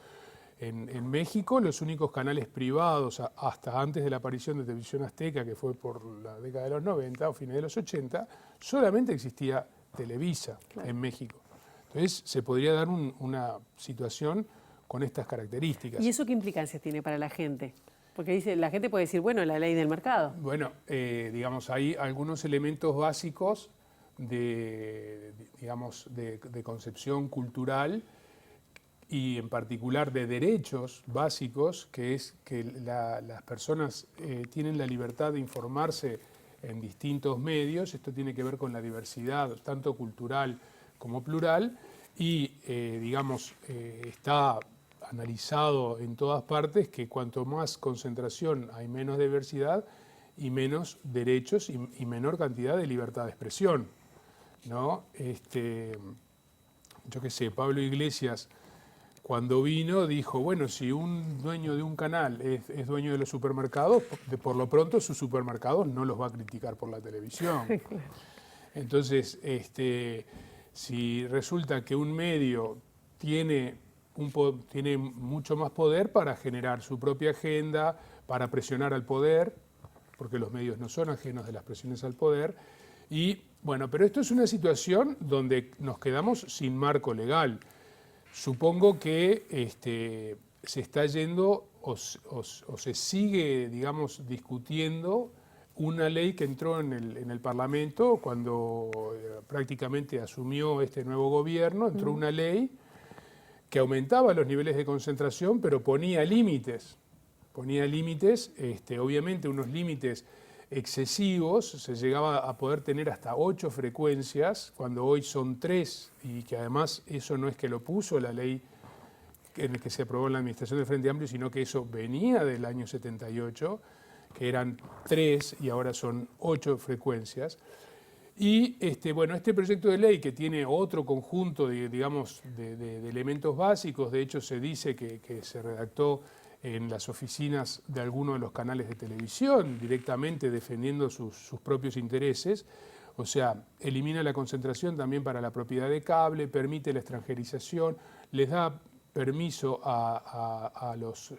en México, los únicos canales privados, hasta antes de la aparición de Televisión Azteca, que fue por la década de los 90 o fines de los 80, solamente existía Televisa en México. Entonces, se podría dar una situación con estas características. ¿Y eso qué implicancias tiene para la gente? Porque la gente puede decir, bueno, la ley del mercado. Bueno, digamos, hay algunos elementos básicos de concepción cultural y en particular de derechos básicos, que es que las personas tienen la libertad de informarse en distintos medios. Esto tiene que ver con la diversidad, tanto cultural como plural, y está analizado en todas partes que cuanto más concentración hay menos diversidad y menos derechos y menor cantidad de libertad de expresión, ¿no? Yo qué sé, Pablo Iglesias cuando vino dijo, bueno, si un dueño de un canal es dueño de los supermercados, por lo pronto sus supermercados no los va a criticar por la televisión. Entonces, si resulta que un medio tiene mucho más poder para generar su propia agenda, para presionar al poder, porque los medios no son ajenos de las presiones al poder. Y bueno, pero esto es una situación donde nos quedamos sin marco legal. Supongo que se está yendo o se sigue, digamos, discutiendo una ley que entró en el Parlamento cuando prácticamente asumió este nuevo gobierno, entró una ley que aumentaba los niveles de concentración, pero ponía límites. Obviamente unos límites excesivos, se llegaba a poder tener hasta 8 frecuencias, cuando hoy son 3, y que además eso no es que lo puso la ley en el que se aprobó en la administración del Frente Amplio, sino que eso venía del año 78, que eran 3 y ahora son 8 frecuencias. Y este proyecto de ley, que tiene otro conjunto de elementos básicos, de hecho se dice que se redactó en las oficinas de algunos de los canales de televisión, directamente defendiendo sus propios intereses. O sea, elimina la concentración también para la propiedad de cable, permite la extranjerización, les da permiso a los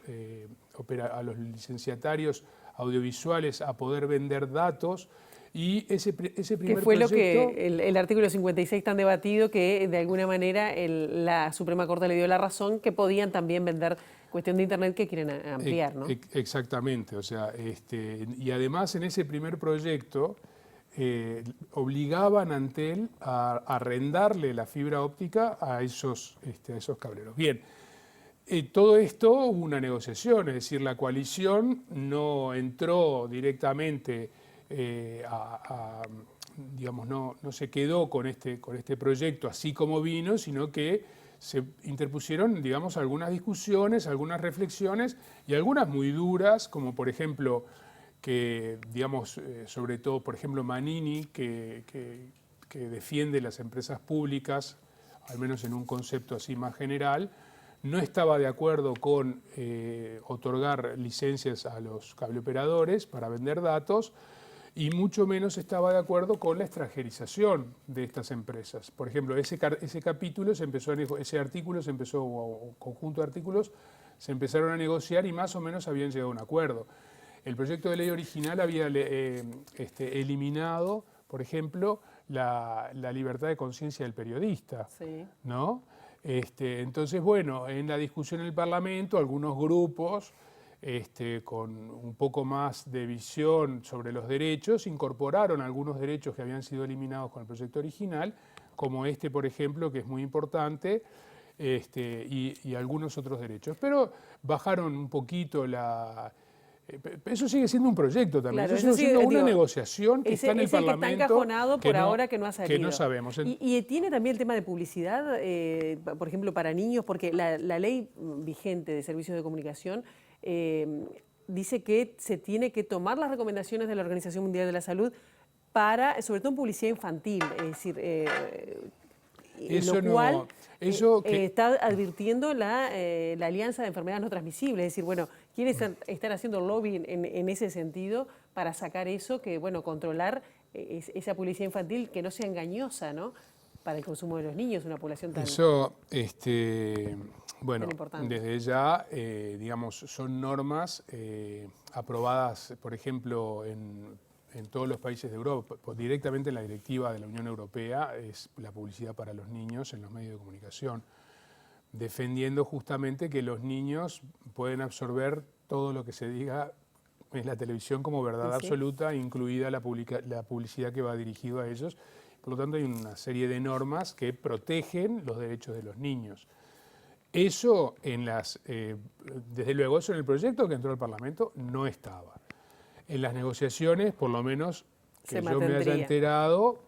licenciatarios audiovisuales a poder vender datos. Y ese primer que fue proyecto, lo que el artículo 56 tan debatido, que de alguna manera la Suprema Corte le dio la razón, que podían también vender cuestión de Internet que quieren ampliar, ¿no? Exactamente, o sea, y además en ese primer proyecto obligaban a Antel a arrendarle la fibra óptica a esos cableros. Bien, todo esto hubo una negociación, es decir, la coalición no entró directamente no se quedó con este proyecto así como vino, sino que se interpusieron, algunas discusiones, algunas reflexiones y algunas muy duras, como por ejemplo que, sobre todo, por ejemplo, Manini, que defiende las empresas públicas, al menos en un concepto así más general, no estaba de acuerdo con otorgar licencias a los cableoperadores para vender datos, y mucho menos estaba de acuerdo con la extranjerización de estas empresas. Por ejemplo, ese artículo se empezó, o conjunto de artículos, se empezaron a negociar y más o menos habían llegado a un acuerdo. El proyecto de ley original había eliminado, por ejemplo, la libertad de conciencia del periodista, Sí. ¿no? Entonces, bueno, en la discusión en el Parlamento, algunos grupos con un poco más de visión sobre los derechos, incorporaron algunos derechos que habían sido eliminados con el proyecto original, como por ejemplo, que es muy importante, y algunos otros derechos. Pero bajaron un poquito eso sigue siendo un proyecto también, Claro, eso sigue siendo una negociación que está en el Parlamento. Que está encajonado por ahora, que no ha salido. Que no sabemos. Y tiene también el tema de publicidad, por ejemplo, para niños, porque la ley vigente de servicios de comunicación dice que se tiene que tomar las recomendaciones de la Organización Mundial de la Salud para, sobre todo en publicidad infantil, es decir, lo cual está advirtiendo la Alianza de Enfermedades No Transmisibles, es decir, bueno, ¿quiénes están haciendo lobby en ese sentido para sacar eso, controlar esa publicidad infantil que no sea engañosa, ¿no?, para el consumo de los niños, una población tan... Eso, bueno, importante. desde ya, son normas aprobadas, por ejemplo, en todos los países de Europa, directamente en la directiva de la Unión Europea, es la publicidad para los niños en los medios de comunicación, defendiendo justamente que los niños pueden absorber todo lo que se diga en la televisión como verdad absoluta, incluida la publicidad que va dirigido a ellos. Por lo tanto, hay una serie de normas que protegen los derechos de los niños. Eso desde luego, eso en el proyecto que entró al Parlamento no estaba. En las negociaciones, por lo menos que yo me haya enterado,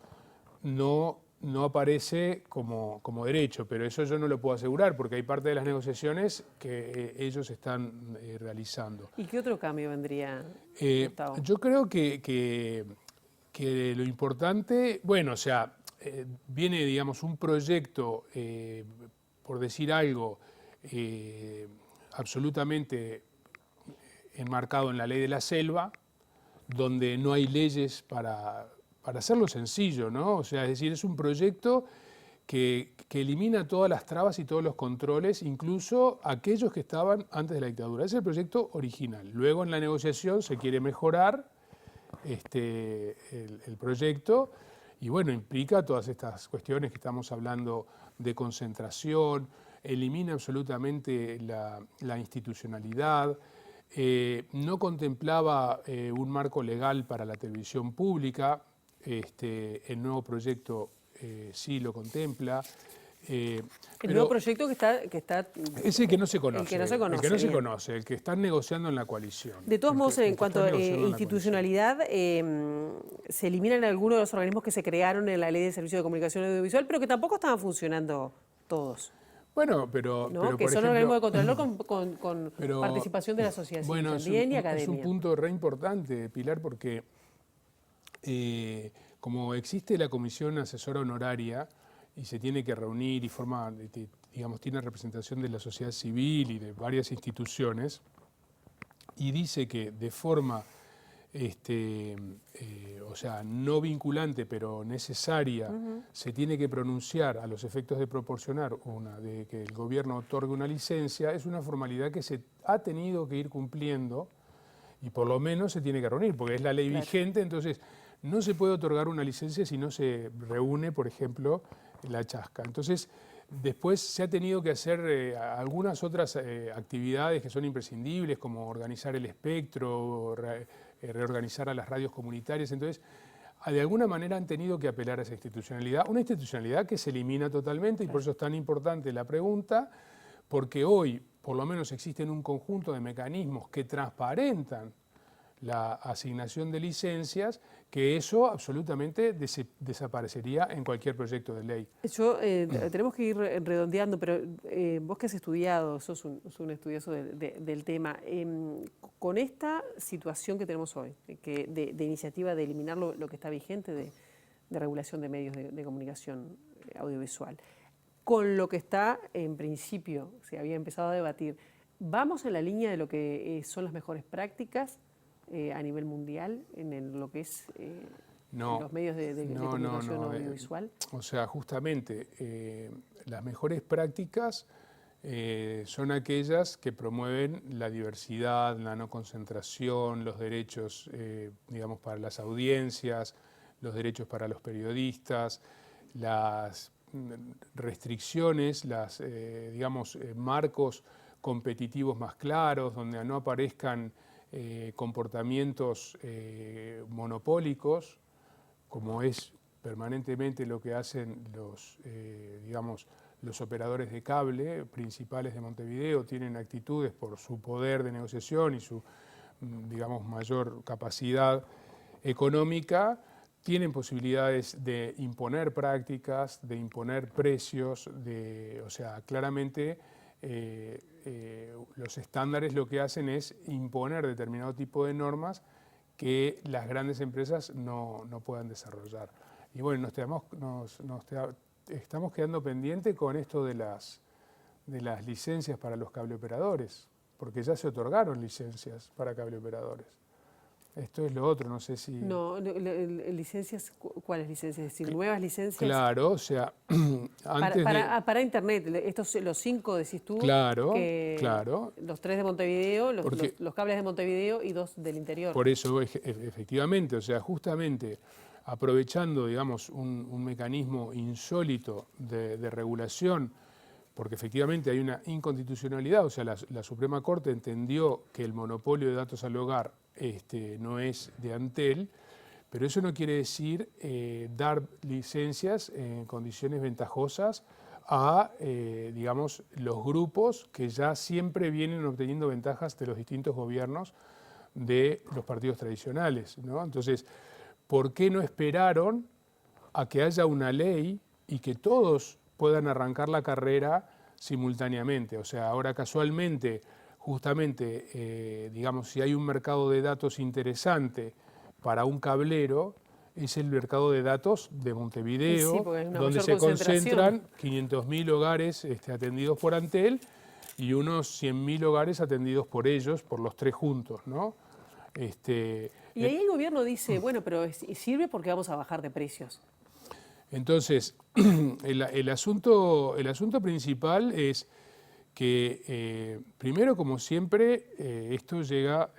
no aparece como derecho, pero eso yo no lo puedo asegurar, porque hay parte de las negociaciones que ellos están realizando. ¿Y qué otro cambio vendría, Gustavo? Yo creo que lo importante, bueno, o sea, viene, un proyecto, por decir algo, absolutamente enmarcado en la ley de la selva, donde no hay leyes para hacerlo sencillo, ¿no? O sea, es decir, es un proyecto que elimina todas las trabas y todos los controles, incluso aquellos que estaban antes de la dictadura. Ese es el proyecto original. Luego en la negociación se quiere mejorar el proyecto y bueno, implica todas estas cuestiones que estamos hablando de concentración, elimina absolutamente la institucionalidad, no contemplaba un marco legal para la televisión pública, el nuevo proyecto sí lo contempla, El pero nuevo proyecto que está es el que no se conoce. El que no se conoce, El que no se bien. conoce, el que están negociando en la coalición. De todos modos, en El que cuanto están a negociando en la institucionalidad, se eliminan algunos de los organismos que se crearon en la Ley de Servicios de Comunicación Audiovisual, pero que tampoco estaban funcionando todos, Bueno, pero ¿no? pero, Que por son ejemplo, organismos de control con pero, participación de la sociedad civil bueno, también y es academia. un punto re importante, Pilar, porque como existe la comisión asesora honoraria y se tiene que reunir y forma, digamos, tiene representación de la sociedad civil y de varias instituciones, y dice que de forma, o sea, no vinculante pero necesaria, se tiene que pronunciar a los efectos de proporcionar de que el gobierno otorgue una licencia, es una formalidad que se ha tenido que ir cumpliendo y por lo menos se tiene que reunir, porque es la ley vigente, entonces no se puede otorgar una licencia si no se reúne, por ejemplo, la chasca. Entonces, después se ha tenido que hacer algunas otras actividades que son imprescindibles, como organizar el espectro, reorganizar a las radios comunitarias. Entonces, de alguna manera han tenido que apelar a esa institucionalidad, una institucionalidad que se elimina totalmente y por eso es tan importante la pregunta, porque hoy, por lo menos, existen un conjunto de mecanismos que transparentan la asignación de licencias, que eso absolutamente desaparecería en cualquier proyecto de ley. Tenemos que ir redondeando, pero vos que has estudiado, sos un estudioso del tema, con esta situación que tenemos hoy, de iniciativa de eliminar lo que está vigente de regulación de medios de comunicación audiovisual, con lo que está en principio, se había empezado a debatir, ¿vamos en la línea de lo que son las mejores prácticas a nivel mundial en lo que es los medios de comunicación audiovisual? O sea, justamente las mejores prácticas son aquellas que promueven la diversidad, la no concentración, los derechos, digamos, para las audiencias, los derechos para los periodistas, las restricciones, digamos, marcos competitivos más claros, donde no aparezcan comportamientos monopólicos, como es permanentemente lo que hacen los operadores de cable principales de Montevideo, tienen actitudes por su poder de negociación y su, digamos, mayor capacidad económica, tienen posibilidades de imponer prácticas, de imponer precios, o sea, claramente los estándares lo que hacen es imponer determinado tipo de normas que las grandes empresas no puedan desarrollar. Y bueno, estamos quedando pendientes con esto de las licencias para los cableoperadores, porque ya se otorgaron licencias para cableoperadores. Esto es lo otro, no sé si... No, licencias, ¿cuáles licencias? Es decir, nuevas licencias. Claro, o sea, antes para Internet, estos los 5 decís tú. Claro, que claro. Los 3 de Montevideo, los cables de Montevideo y 2 del interior. Por eso, efectivamente, o sea, justamente aprovechando, digamos, un mecanismo insólito de regulación, porque efectivamente hay una inconstitucionalidad, o sea, la Suprema Corte entendió que el monopolio de datos al hogar no es de Antel, pero eso no quiere decir dar licencias en condiciones ventajosas a, digamos, los grupos que ya siempre vienen obteniendo ventajas de los distintos gobiernos de los partidos tradicionales, ¿no? Entonces, ¿por qué no esperaron a que haya una ley y que todos puedan arrancar la carrera simultáneamente? O sea, ahora casualmente, justamente, digamos, si hay un mercado de datos interesante para un cablero, es el mercado de datos de Montevideo, sí, donde se concentran 500.000 hogares atendidos por Antel y unos 100.000 hogares atendidos por ellos, por los 3 juntos, ¿no? Y ahí el gobierno dice, bueno, pero sirve porque vamos a bajar de precios. Entonces, el asunto principal es que, primero, como siempre, esto llega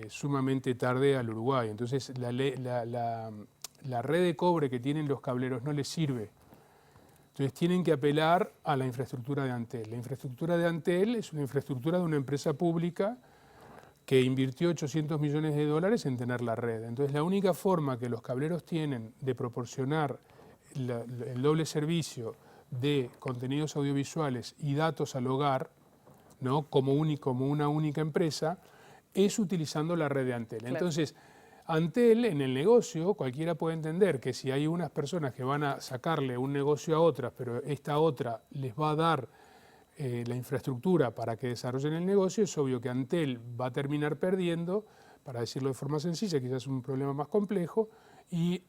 sumamente tarde al Uruguay. Entonces, la red de cobre que tienen los cableros no les sirve. Entonces, tienen que apelar a la infraestructura de Antel. La infraestructura de Antel es una infraestructura de una empresa pública que invirtió $800 millones en tener la red. Entonces, la única forma que los cableros tienen de proporcionar el doble servicio de contenidos audiovisuales y datos al hogar, ¿no? como una única empresa, es utilizando la red de Antel. Claro. Entonces, Antel, en el negocio, cualquiera puede entender que si hay unas personas que van a sacarle un negocio a otras, pero esta otra les va a dar la infraestructura para que desarrollen el negocio, es obvio que Antel va a terminar perdiendo, para decirlo de forma sencilla, quizás es un problema más complejo, y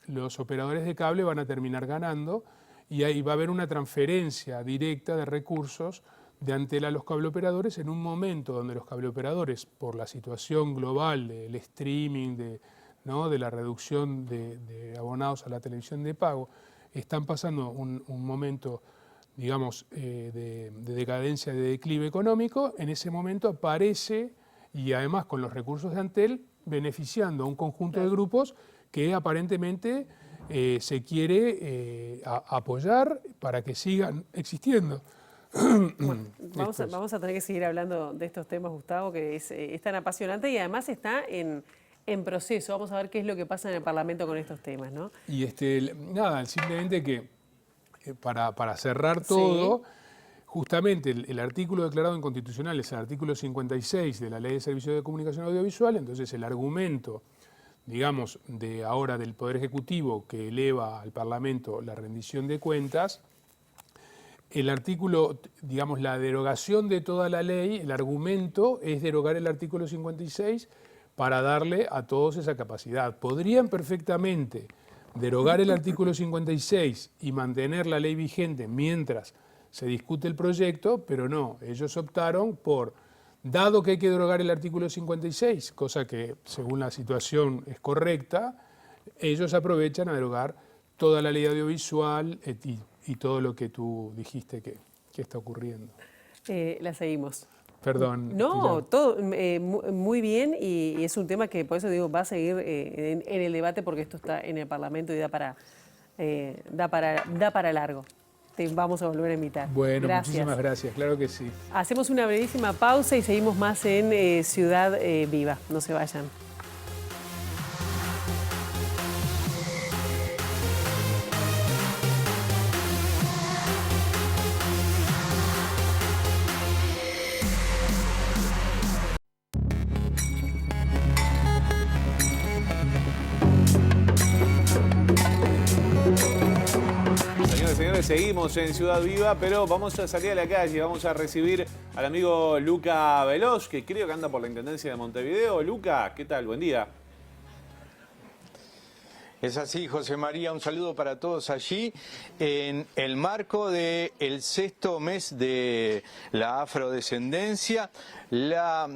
los operadores de cable van a terminar ganando, y ahí va a haber una transferencia directa de recursos de Antel a los cableoperadores en un momento donde los cableoperadores, por la situación global del streaming, de la reducción de abonados a la televisión de pago, están pasando un momento, digamos, de decadencia, de declive económico. En ese momento aparece, y además con los recursos de Antel, beneficiando a un conjunto de grupos que aparentemente se quiere apoyar para que sigan existiendo. Bueno, vamos a tener que seguir hablando de estos temas, Gustavo, que es tan apasionante y además está en proceso. Vamos a ver qué es lo que pasa en el Parlamento con estos temas, ¿no? Y nada, simplemente que para cerrar todo, justamente el artículo declarado inconstitucional es el artículo 56 de la Ley de Servicios de Comunicación Audiovisual. Entonces el argumento, digamos, ahora del Poder Ejecutivo que eleva al Parlamento la rendición de cuentas, el artículo, digamos, la derogación de toda la ley, el argumento es derogar el artículo 56 para darle a todos esa capacidad. Podrían perfectamente derogar el artículo 56 y mantener la ley vigente mientras se discute el proyecto, pero no, ellos optaron por, dado que hay que derogar el artículo 56, cosa que según la situación es correcta, ellos aprovechan a derogar toda la ley audiovisual y todo lo que tú dijiste que está ocurriendo. La seguimos. Perdón. No, Pilar. todo muy bien y es un tema que por eso digo va a seguir en el debate porque esto está en el Parlamento y da para largo. Te vamos a volver a invitar. Bueno, gracias. muchísimas gracias, claro que sí. Hacemos una brevísima pausa y seguimos más en Ciudad Viva. No se vayan. Señores, seguimos en Ciudad Viva, pero vamos a salir a la calle, vamos a recibir al amigo Luca Veloz, que creo que anda por la Intendencia de Montevideo. Luca, ¿qué tal? Buen día. Es así, José María, un saludo para todos allí. En el marco del 6º mes de la afrodescendencia, la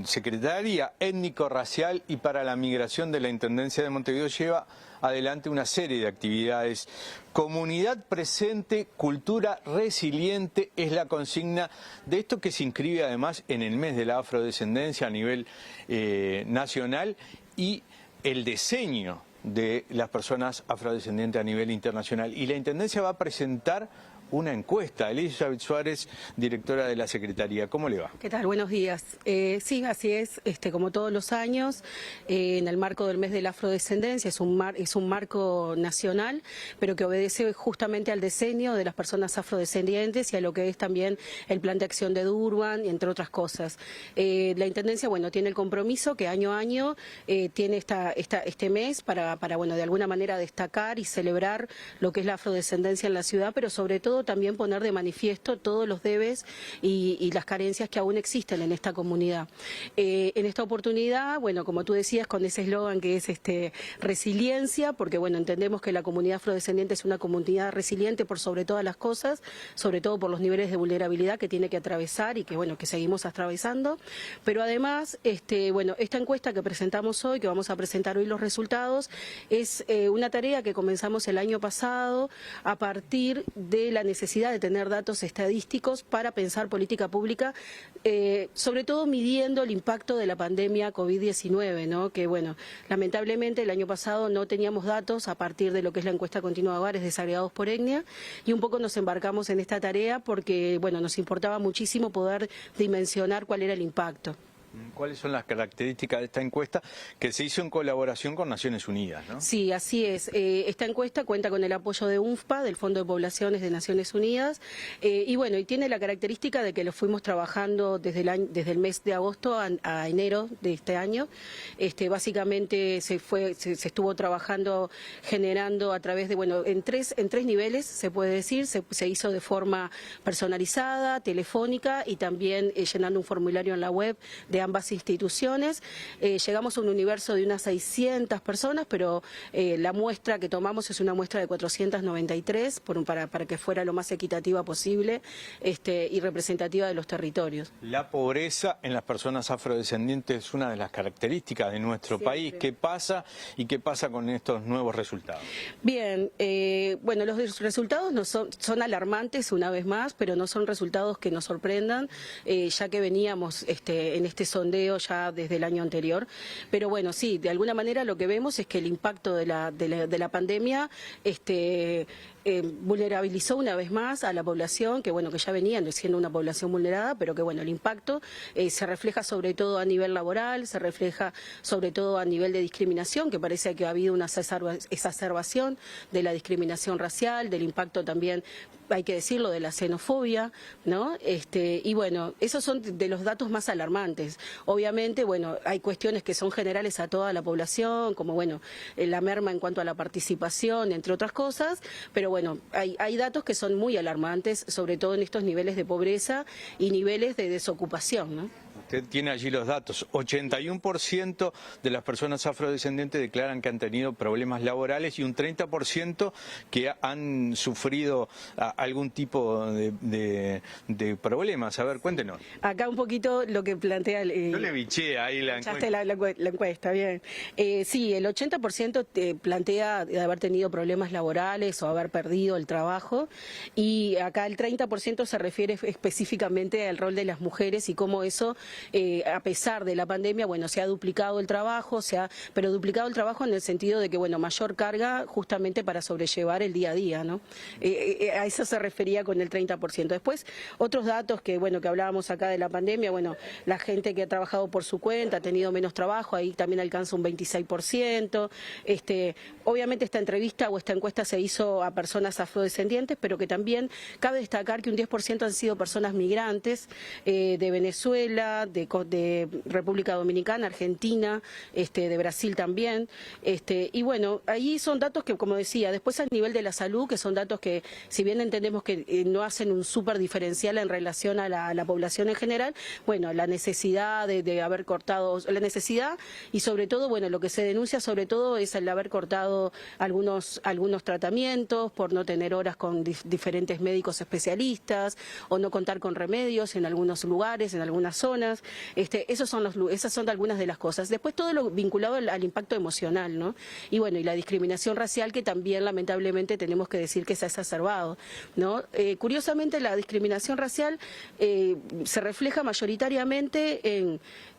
Secretaría Étnico-Racial y para la Migración de la Intendencia de Montevideo lleva adelante una serie de actividades. Comunidad presente, cultura resiliente es la consigna de esto que se inscribe además en el mes de la afrodescendencia a nivel nacional y el diseño de las personas afrodescendientes a nivel internacional. Y la Intendencia va a presentar una encuesta. Elizabeth Suárez, directora de la Secretaría. ¿Cómo le va? ¿Qué tal? Buenos días. Sí, así es, como todos los años, en el marco del mes de la afrodescendencia, es un marco nacional, pero que obedece justamente al diseño de las personas afrodescendientes y a lo que es también el plan de acción de Durban, y entre otras cosas. La Intendencia, bueno, tiene el compromiso que año a año tiene este mes para, bueno, de alguna manera destacar y celebrar lo que es la afrodescendencia en la ciudad, pero sobre todo también poner de manifiesto todos los debes y las carencias que aún existen en esta comunidad. En esta oportunidad, bueno, como tú decías, con ese eslogan que es resiliencia, porque bueno, entendemos que la comunidad afrodescendiente es una comunidad resiliente por sobre todas las cosas, sobre todo por los niveles de vulnerabilidad que tiene que atravesar y que bueno, que seguimos atravesando, pero además, bueno, esta encuesta que presentamos hoy, que vamos a presentar hoy los resultados, es una tarea que comenzamos el año pasado a partir de la necesidad de tener datos estadísticos para pensar política pública, sobre todo midiendo el impacto de la pandemia COVID-19, ¿no? Que bueno, lamentablemente el año pasado no teníamos datos a partir de lo que es la encuesta continua de hogares desagregados por etnia y un poco nos embarcamos en esta tarea porque bueno, nos importaba muchísimo poder dimensionar cuál era el impacto. ¿Cuáles son las características de esta encuesta que se hizo en colaboración con Naciones Unidas, ¿no? Sí, así es. Esta encuesta cuenta con el apoyo de UNFPA, del Fondo de Poblaciones de Naciones Unidas, y bueno, y tiene la característica de que lo fuimos trabajando desde el mes de agosto a enero de este año. Básicamente se estuvo trabajando, generando a través de, bueno, en tres niveles, se puede decir, se hizo de forma personalizada, telefónica y también llenando un formulario en la web de ambas instituciones. Llegamos a un universo de unas 600 personas, pero la muestra que tomamos es una muestra de 493 para que fuera lo más equitativa posible y representativa de los territorios. La pobreza en las personas afrodescendientes es una de las características de nuestro país. ¿Qué pasa y qué pasa con estos nuevos resultados? Bien, bueno, los resultados no son alarmantes una vez más, pero no son resultados que nos sorprendan, ya que veníamos en este sondeo ya desde el año anterior. Pero bueno, sí, de alguna manera lo que vemos es que el impacto de la pandemia vulnerabilizó una vez más a la población, que bueno, que ya venían siendo una población vulnerada, pero que bueno, el impacto se refleja sobre todo a nivel laboral, se refleja sobre todo a nivel de discriminación, que parece que ha habido una exacerbación de la discriminación racial, del impacto también, hay que decirlo, de la xenofobia, ¿no? Y bueno, esos son de los datos más alarmantes. Obviamente, bueno, hay cuestiones que son generales a toda la población, como bueno, la merma en cuanto a la participación, entre otras cosas, pero bueno, hay datos que son muy alarmantes, sobre todo en estos niveles de pobreza y niveles de desocupación, ¿no? Usted tiene allí los datos. 81% de las personas afrodescendientes declaran que han tenido problemas laborales y un 30% que han sufrido algún tipo de problemas. A ver, cuéntenos. Acá un poquito lo que plantea... Yo le biché ahí la encuesta. La encuesta, bien. Sí, el 80% plantea de haber tenido problemas laborales o haber perdido el trabajo, y acá el 30% se refiere específicamente al rol de las mujeres y cómo eso... a pesar de la pandemia, bueno, se ha duplicado el trabajo, pero duplicado el trabajo en el sentido de que, bueno, mayor carga justamente para sobrellevar el día a día, ¿no? A eso se refería con el 30%. Después, otros datos que, bueno, que hablábamos acá de la pandemia, bueno, la gente que ha trabajado por su cuenta, ha tenido menos trabajo, ahí también alcanza un 26%. Obviamente esta entrevista o esta encuesta se hizo a personas afrodescendientes, pero que también cabe destacar que un 10% han sido personas migrantes de Venezuela, de República Dominicana, Argentina, de Brasil también, y bueno, ahí son datos que, como decía, después a nivel de la salud, que son datos que, si bien entendemos que no hacen un súper diferencial en relación a la población en general, bueno, la necesidad de haber cortado, la necesidad y sobre todo, bueno, lo que se denuncia sobre todo es el haber cortado algunos tratamientos por no tener horas con diferentes médicos especialistas o no contar con remedios en algunos lugares, en algunas zonas. Esas son algunas de las cosas. Después todo lo vinculado al impacto emocional, ¿no? Y bueno, y la discriminación racial, que también lamentablemente tenemos que decir que se ha exacerbado, ¿no? Curiosamente, la discriminación racial se refleja mayoritariamente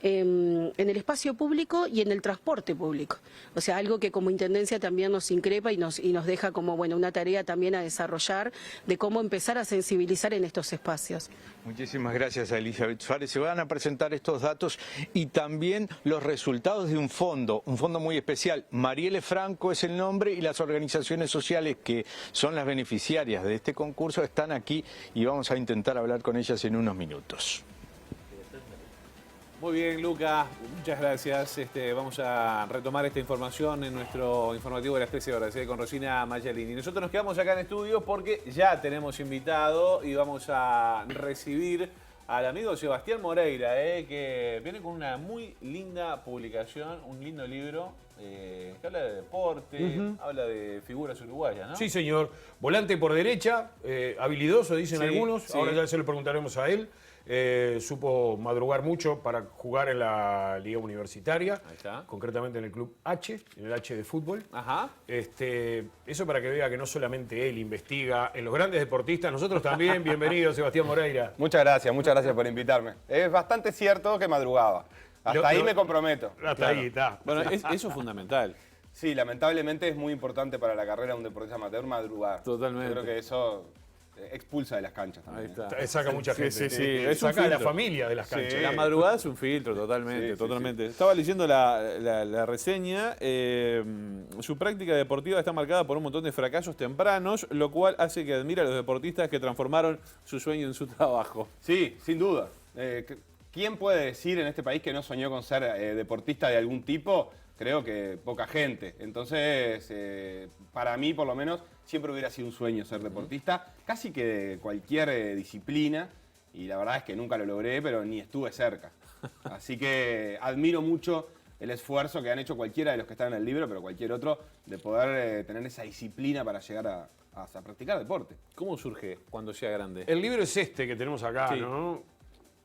en el espacio público y en el transporte público. O sea, algo que como Intendencia también nos increpa y nos deja como, bueno, una tarea también a desarrollar de cómo empezar a sensibilizar en estos espacios. Muchísimas gracias a Elizabeth Suárez. Se van a presentar estos datos y también los resultados de un fondo muy especial. Marielle Franco es el nombre, y las organizaciones sociales que son las beneficiarias de este concurso están aquí y vamos a intentar hablar con ellas en unos minutos. Muy bien, Luca, muchas gracias. Vamos a retomar esta información en nuestro informativo de la especie de hora, con Rosina Mayalini. Nosotros nos quedamos acá en estudio porque ya tenemos invitado y vamos a recibir al amigo Sebastián Moreira, que viene con una muy linda publicación, un lindo libro que habla de deporte, habla de figuras uruguayas, ¿no? Sí, señor. Volante por derecha, habilidoso, dicen algunos. Sí. Ahora ya se lo preguntaremos a él. Supo madrugar mucho para jugar en la liga universitaria, Ahí está. concretamente en el club H, en el H de fútbol. Ajá. Eso para que vea que no solamente él investiga en los grandes deportistas, nosotros también. Bienvenido, Sebastián Moreira. Muchas gracias por invitarme. Es bastante cierto que madrugaba. Hasta ahí me comprometo. Hasta ahí está. Bueno, eso es fundamental. Sí, lamentablemente es muy importante para la carrera de un deportista amateur madrugar. Totalmente. Yo creo que eso expulsa de las canchas también. Ahí está. Saca mucha gente. Sí, sí, es un Saca a la filtro. familia de las canchas. La madrugada es un filtro, totalmente, Sí, totalmente. Estaba leyendo la reseña. Su práctica deportiva está marcada por un montón de fracasos tempranos, lo cual hace que admire a los deportistas que transformaron su sueño en su trabajo. Sí, sin duda. ¿Quién puede decir en este país que no soñó con ser deportista de algún tipo? Creo que poca gente. Entonces, para mí, por lo menos, siempre hubiera sido un sueño ser deportista, casi que de cualquier disciplina. Y la verdad es que nunca lo logré, pero ni estuve cerca. Así que admiro mucho el esfuerzo que han hecho cualquiera de los que están en el libro, pero cualquier otro, de poder tener esa disciplina para llegar a practicar deporte. ¿Cómo surge cuando sea grande? El libro es este que tenemos acá, Sí. ¿no?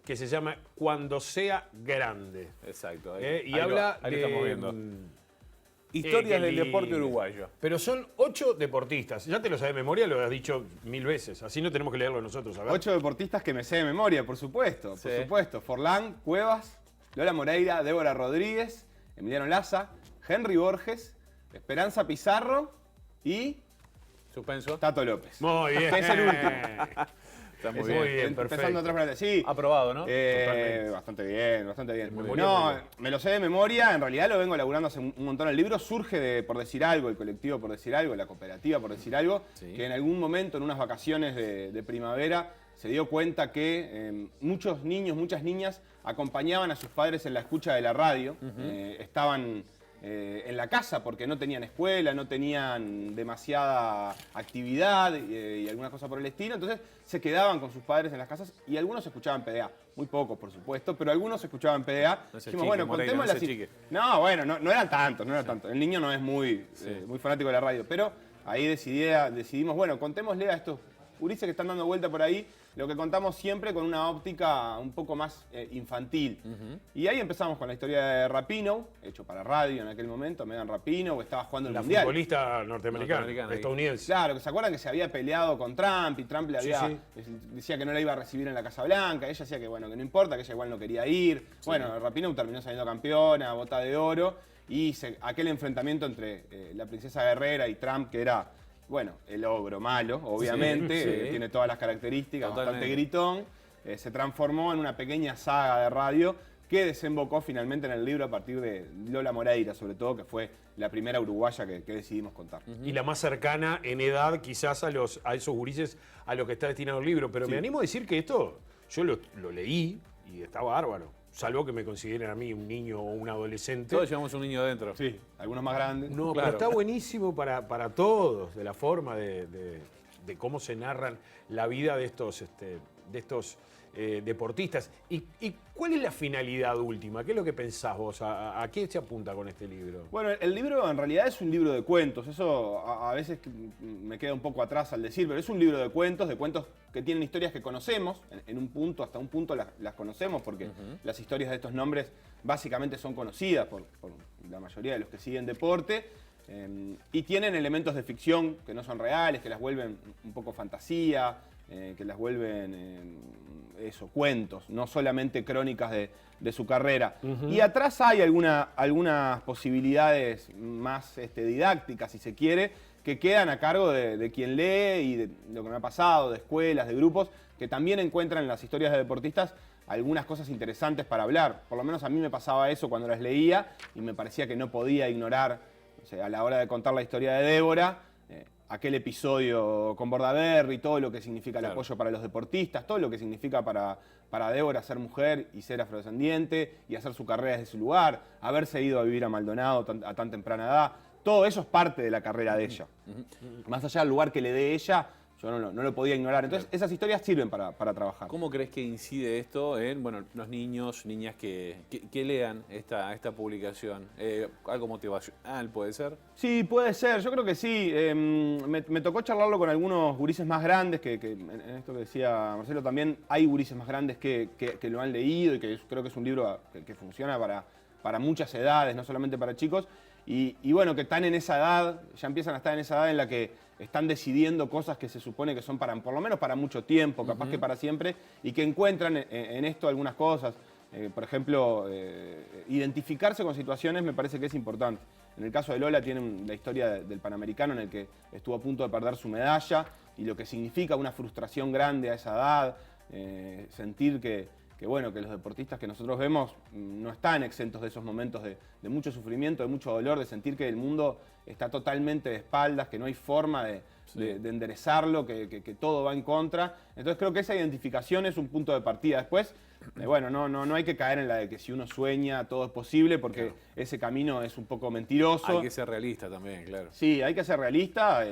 Que se llama Cuando sea grande. Exacto. Y habla ahí lo de... estamos viendo. Historias qué del deporte lindo. uruguayo. Pero son 8 deportistas. Ya te lo sabes de memoria, lo has dicho 1000 veces. Así no tenemos que leerlo nosotros. A ver. 8 deportistas que me sé de memoria, por supuesto. Sí. Por supuesto. Forlán, Cuevas, Lola Moreira, Débora Rodríguez, Emiliano Laza, Henry Borges, Esperanza Pizarro y Suspenso. Tato López. Muy bien. Que es el último. Está muy Muy bien. bien, Empezando perfecto. atrás para adelante. Sí. Aprobado, ¿no? Bastante bien, bastante bien. Memoria, No, muy bien. me lo sé de memoria, en realidad lo vengo laburando hace un montón. El libro surge de Por Decir Algo, el colectivo Por Decir Algo, la cooperativa Por Decir Algo, Sí. que en algún momento, en unas vacaciones de primavera, se dio cuenta que muchos niños, muchas niñas acompañaban a sus padres en la escucha de la radio, estaban en la casa porque no tenían escuela, no tenían demasiada actividad y alguna cosa por el estilo, entonces se quedaban con sus padres en las casas y algunos escuchaban PDA, muy pocos por supuesto, pero algunos escuchaban PDA. No se Dijimos, chique, bueno, Moreira, contémosle no se así. chique. No, bueno, no eran tantos, no eran tantos. El niño no es muy fanático de la radio, pero ahí decidimos, bueno, contémosle a estos gurises que están dando vuelta por ahí, lo que contamos siempre con una óptica un poco más infantil. Y ahí empezamos con la historia de Rapinoe, hecho para radio en aquel momento, Megan Rapinoe, estaba jugando el La Mundial. futbolista norteamericana, Norteamericana, estadounidense. Claro, que se acuerdan que se había peleado con Trump y Trump le Sí, había, decía que no la iba a recibir en la Casa Blanca, ella decía que bueno, que no importa, que ella igual no quería ir. Bueno, Rapinoe terminó saliendo campeona, bota de oro, y aquel enfrentamiento entre la princesa guerrera y Trump, que era, bueno, el ogro malo, obviamente, sí. tiene todas las características, Totalmente. bastante gritón, se transformó en una pequeña saga de radio que desembocó finalmente en el libro a partir de Lola Moreira, sobre todo, que fue la primera uruguaya que decidimos contar. Y la más cercana en edad quizás a esos gurises a los que está destinado el libro. Pero me animo a decir que esto, yo lo leí y está bárbaro. Salvo que me consideren a mí un niño o un adolescente. Todos llevamos un niño adentro. Sí, algunos más grandes. No, Claro. pero está buenísimo para todos, de la forma de cómo se narran la vida de estos deportistas. ¿Y cuál es la finalidad última? ¿Qué es lo que pensás vos? ¿A qué se apunta con este libro? Bueno, el libro en realidad es un libro de cuentos. Eso a veces me queda un poco atrás al decir, pero es un libro de cuentos que tienen historias que conocemos. En un punto, hasta un punto las conocemos, porque las historias de estos nombres básicamente son conocidas por la mayoría de los que siguen deporte. Y tienen elementos de ficción que no son reales, que las vuelven un poco fantasía, que las vuelven cuentos, no solamente crónicas de su carrera. Y atrás hay algunas posibilidades más didácticas, si se quiere, que quedan a cargo de quien lee y de lo que me ha pasado, de escuelas, de grupos, que también encuentran en las historias de deportistas algunas cosas interesantes para hablar. Por lo menos a mí me pasaba eso cuando las leía y me parecía que no podía ignorar, o sea, a la hora de contar la historia de Débora, aquel episodio con Bordaberry, todo lo que significa el apoyo para los deportistas, todo lo que significa para Débora ser mujer y ser afrodescendiente y hacer su carrera desde su lugar, haberse ido a vivir a Maldonado a tan temprana edad. Todo eso es parte de la carrera de ella. Más allá del lugar que le dé ella, yo no lo podía ignorar. Entonces, esas historias sirven para trabajar. ¿Cómo crees que incide esto en los niños, niñas que lean esta publicación? ¿Algo motivacional puede ser? Sí, puede ser. Yo creo que sí. Me tocó charlarlo con algunos gurises más grandes, que en esto que decía Marcelo también hay gurises más grandes que lo han leído y que creo que es un libro que funciona para muchas edades, no solamente para chicos. Y bueno, que están en esa edad, ya empiezan a estar en esa edad en la que están decidiendo cosas que se supone que son por lo menos para mucho tiempo, capaz que para siempre, y que encuentran en esto algunas cosas. Por ejemplo, identificarse con situaciones me parece que es importante. En el caso de Lola tiene la historia del Panamericano en el que estuvo a punto de perder su medalla y lo que significa una frustración grande a esa edad, sentir que los deportistas que nosotros vemos no están exentos de esos momentos de mucho sufrimiento, de mucho dolor, de sentir que el mundo está totalmente de espaldas, que no hay forma de enderezarlo, que todo va en contra. Entonces creo que esa identificación es un punto de partida. Después, no hay que caer en la de que si uno sueña todo es posible, porque ese camino es un poco mentiroso. Hay que ser realista también, claro. Sí, hay que ser realista.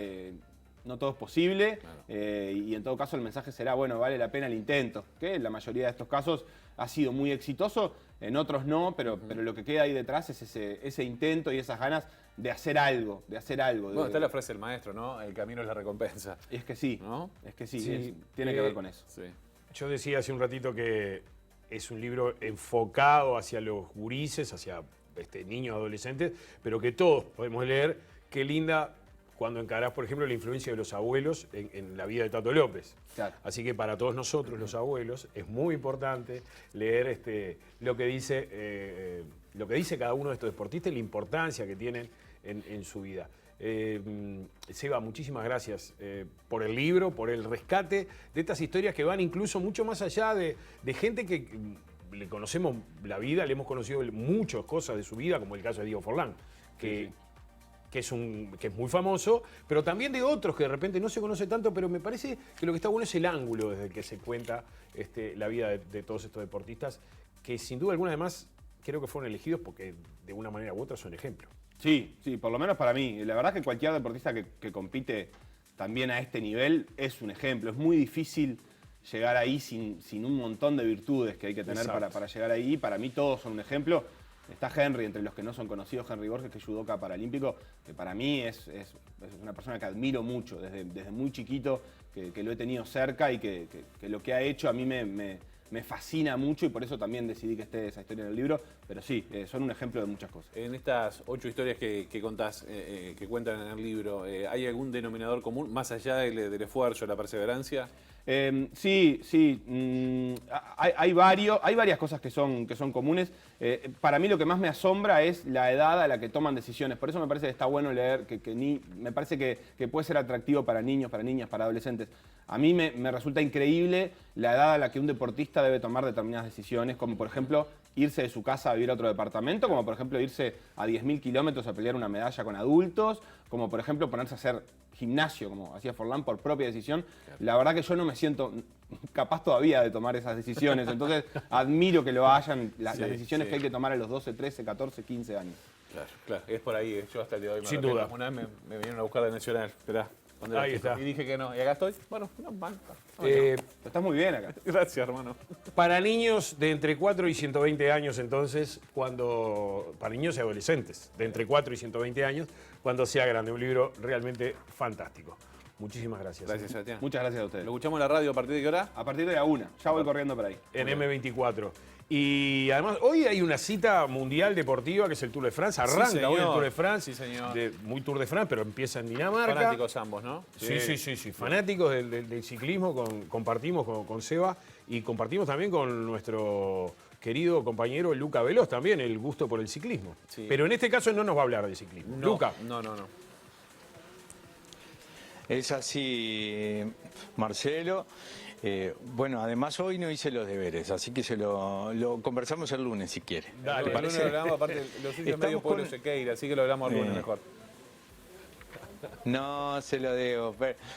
No todo es posible, y en todo caso el mensaje será, vale la pena el intento, que en la mayoría de estos casos ha sido muy exitoso, en otros no, pero lo que queda ahí detrás es ese intento y esas ganas de hacer algo, Bueno, está la frase del maestro, ¿no? El camino es la recompensa. Es que sí, ¿no? Es que sí, tiene que ver con eso. Sí. Yo decía hace un ratito que es un libro enfocado hacia los gurises, hacia niños, adolescentes, pero que todos podemos leer. Qué linda cuando encarás, por ejemplo, la influencia de los abuelos en la vida de Tato López. Claro. Así que para todos nosotros, los abuelos, es muy importante leer lo que dice cada uno de estos deportistas y la importancia que tienen en su vida. Seba, muchísimas gracias por el libro, por el rescate de estas historias que van incluso mucho más allá de gente que le conocemos la vida, le hemos conocido muchas cosas de su vida, como el caso de Diego Forlán, que es muy famoso, pero también de otros que de repente no se conoce tanto, pero me parece que lo que está bueno es el ángulo desde el que se cuenta la vida de todos estos deportistas, que sin duda alguna además creo que fueron elegidos porque de una manera u otra son ejemplo. Sí, por lo menos para mí. La verdad que cualquier deportista que compite también a este nivel es un ejemplo. Es muy difícil llegar ahí sin un montón de virtudes que hay que tener para llegar ahí. Para mí todos son un ejemplo. Está Henry, entre los que no son conocidos, Henry Borges, que es judoka paralímpico, que para mí es una persona que admiro mucho desde muy chiquito, que lo he tenido cerca y que lo que ha hecho a mí me fascina mucho y por eso también decidí que esté esa historia en el libro. Pero sí, son un ejemplo de muchas cosas. En estas 8 historias que contás, que cuentan en el libro, ¿hay algún denominador común más allá del esfuerzo, la perseverancia? Sí. Hay varias cosas que son comunes. Para mí lo que más me asombra es la edad a la que toman decisiones. Por eso me parece que está bueno leer, me parece que puede ser atractivo para niños, para niñas, para adolescentes. A mí me resulta increíble la edad a la que un deportista debe tomar determinadas decisiones, como por ejemplo irse de su casa a vivir a otro departamento, como por ejemplo irse a 10.000 kilómetros a pelear una medalla con adultos, como por ejemplo ponerse a hacer gimnasio, como hacía Forlán, por propia decisión. La verdad que yo no me siento capaz todavía de tomar esas decisiones, entonces admiro que lo hayan, las decisiones que hay que tomar a los 12, 13, 14, 15 años. Claro, es por ahí. Yo hasta el día de hoy Sin duda. Una vez me vinieron a buscar de Nacional, esperá. Ahí está. Y dije que no, y acá estoy. Bueno, no, mal. Estás muy bien acá. Gracias, hermano. Para niños de entre 4 y 120 años, entonces, para niños y adolescentes de entre 4 y 120 años, cuando sea grande, un libro realmente fantástico. Muchísimas gracias. Gracias, Sebastián. Muchas gracias a ustedes. ¿Lo escuchamos en la radio a partir de qué hora? A partir de la 1. Ya voy corriendo por ahí. En M24. Y además, hoy hay una cita mundial deportiva que es el Tour de France. Arranca hoy el Tour de France. Sí, señor. Muy Tour de France, pero empieza en Dinamarca. Fanáticos ambos, ¿no? Sí. Fanáticos del ciclismo. Compartimos con Seba y compartimos también con nuestro querido compañero Luca Veloz también el gusto por el ciclismo. Sí. Pero en este caso no nos va a hablar de ciclismo. No, Luca. No. Es así, Marcelo. Bueno, además hoy no hice los deberes, así que lo conversamos el lunes si quiere. Dale. El lunes lo hablamos, aparte los sitios medio pueblo Sequeira, así que lo hablamos el lunes mejor. No, se lo debo.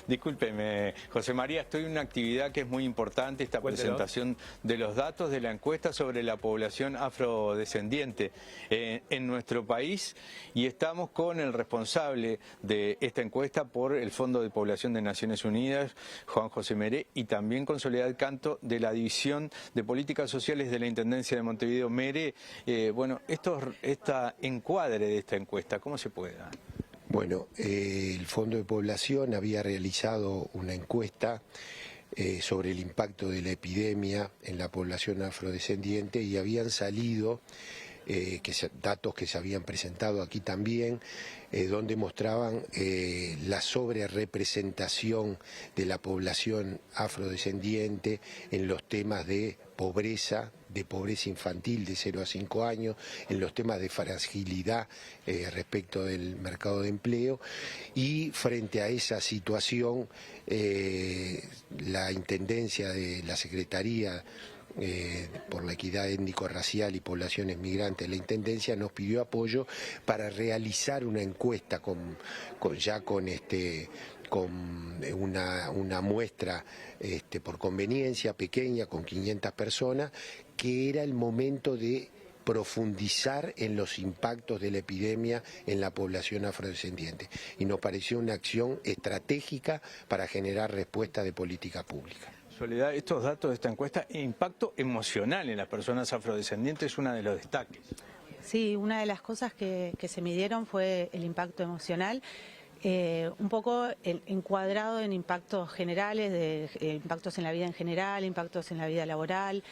Discúlpeme, José María, estoy en una actividad que es muy importante, esta Cuéntelo. presentación de los datos de la encuesta sobre la población afrodescendiente en nuestro país, y estamos con el responsable de esta encuesta por el Fondo de Población de Naciones Unidas, Juan José Meré, y también con Soledad Canto de la División de Políticas Sociales de la Intendencia de Montevideo. Meré, esta encuadre de esta encuesta, ¿cómo se puede dar? Bueno, el Fondo de Población había realizado una encuesta sobre el impacto de la epidemia en la población afrodescendiente y habían salido datos que se habían presentado aquí también, donde mostraban la sobrerepresentación de la población afrodescendiente en los temas de pobreza infantil de 0 a 5 años, en los temas de fragilidad respecto del mercado de empleo, y frente a esa situación la Intendencia de la Secretaría por la Equidad Étnico-Racial y Poblaciones Migrantes, la Intendencia nos pidió apoyo para realizar una encuesta con una muestra por conveniencia pequeña, con 500 personas, que era el momento de profundizar en los impactos de la epidemia en la población afrodescendiente. Y nos pareció una acción estratégica para generar respuesta de política pública. Soledad, estos datos de esta encuesta, impacto emocional en las personas afrodescendientes es uno de los destaques. Sí, una de las cosas que se midieron fue el impacto emocional. Un poco encuadrado en impactos generales, impactos en la vida en general, impactos en la vida laboral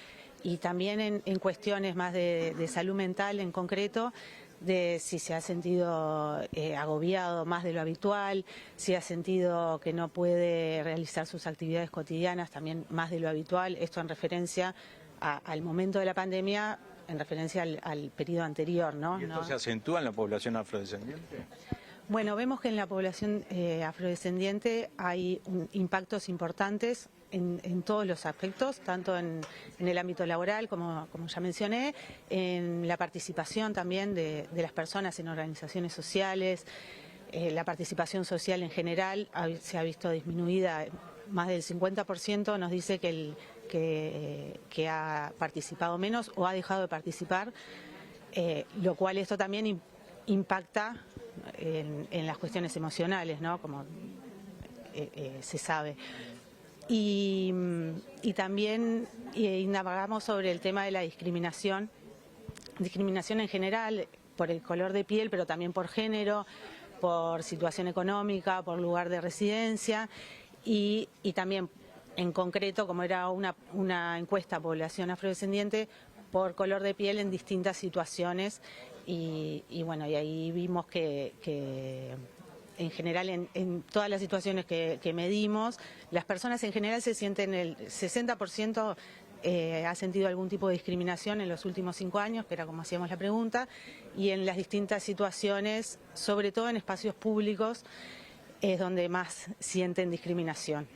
y también en cuestiones más de salud mental en concreto, de si se ha sentido agobiado más de lo habitual, si ha sentido que no puede realizar sus actividades cotidianas también más de lo habitual, esto en referencia al momento de la pandemia, en referencia al periodo anterior, ¿no? ¿Y esto se acentúa en la población afrodescendiente? Bueno, vemos que en la población afrodescendiente hay impactos importantes en todos los aspectos, tanto en el ámbito laboral, como ya mencioné, en la participación también de las personas en organizaciones sociales, la participación social en general se ha visto disminuida, más del 50% nos dice que ha participado menos o ha dejado de participar, lo cual esto también impacta en las cuestiones emocionales, ¿no? Como se sabe. Y también indagamos sobre el tema de la discriminación en general, por el color de piel, pero también por género, por situación económica, por lugar de residencia y también en concreto, como era una encuesta a población afrodescendiente, por color de piel en distintas situaciones y bueno, y ahí vimos que en general en todas las situaciones que medimos, las personas en general se sienten, el 60% ha sentido algún tipo de discriminación en los últimos 5 años, que era como hacíamos la pregunta, y en las distintas situaciones, sobre todo en espacios públicos, es donde más sienten discriminación.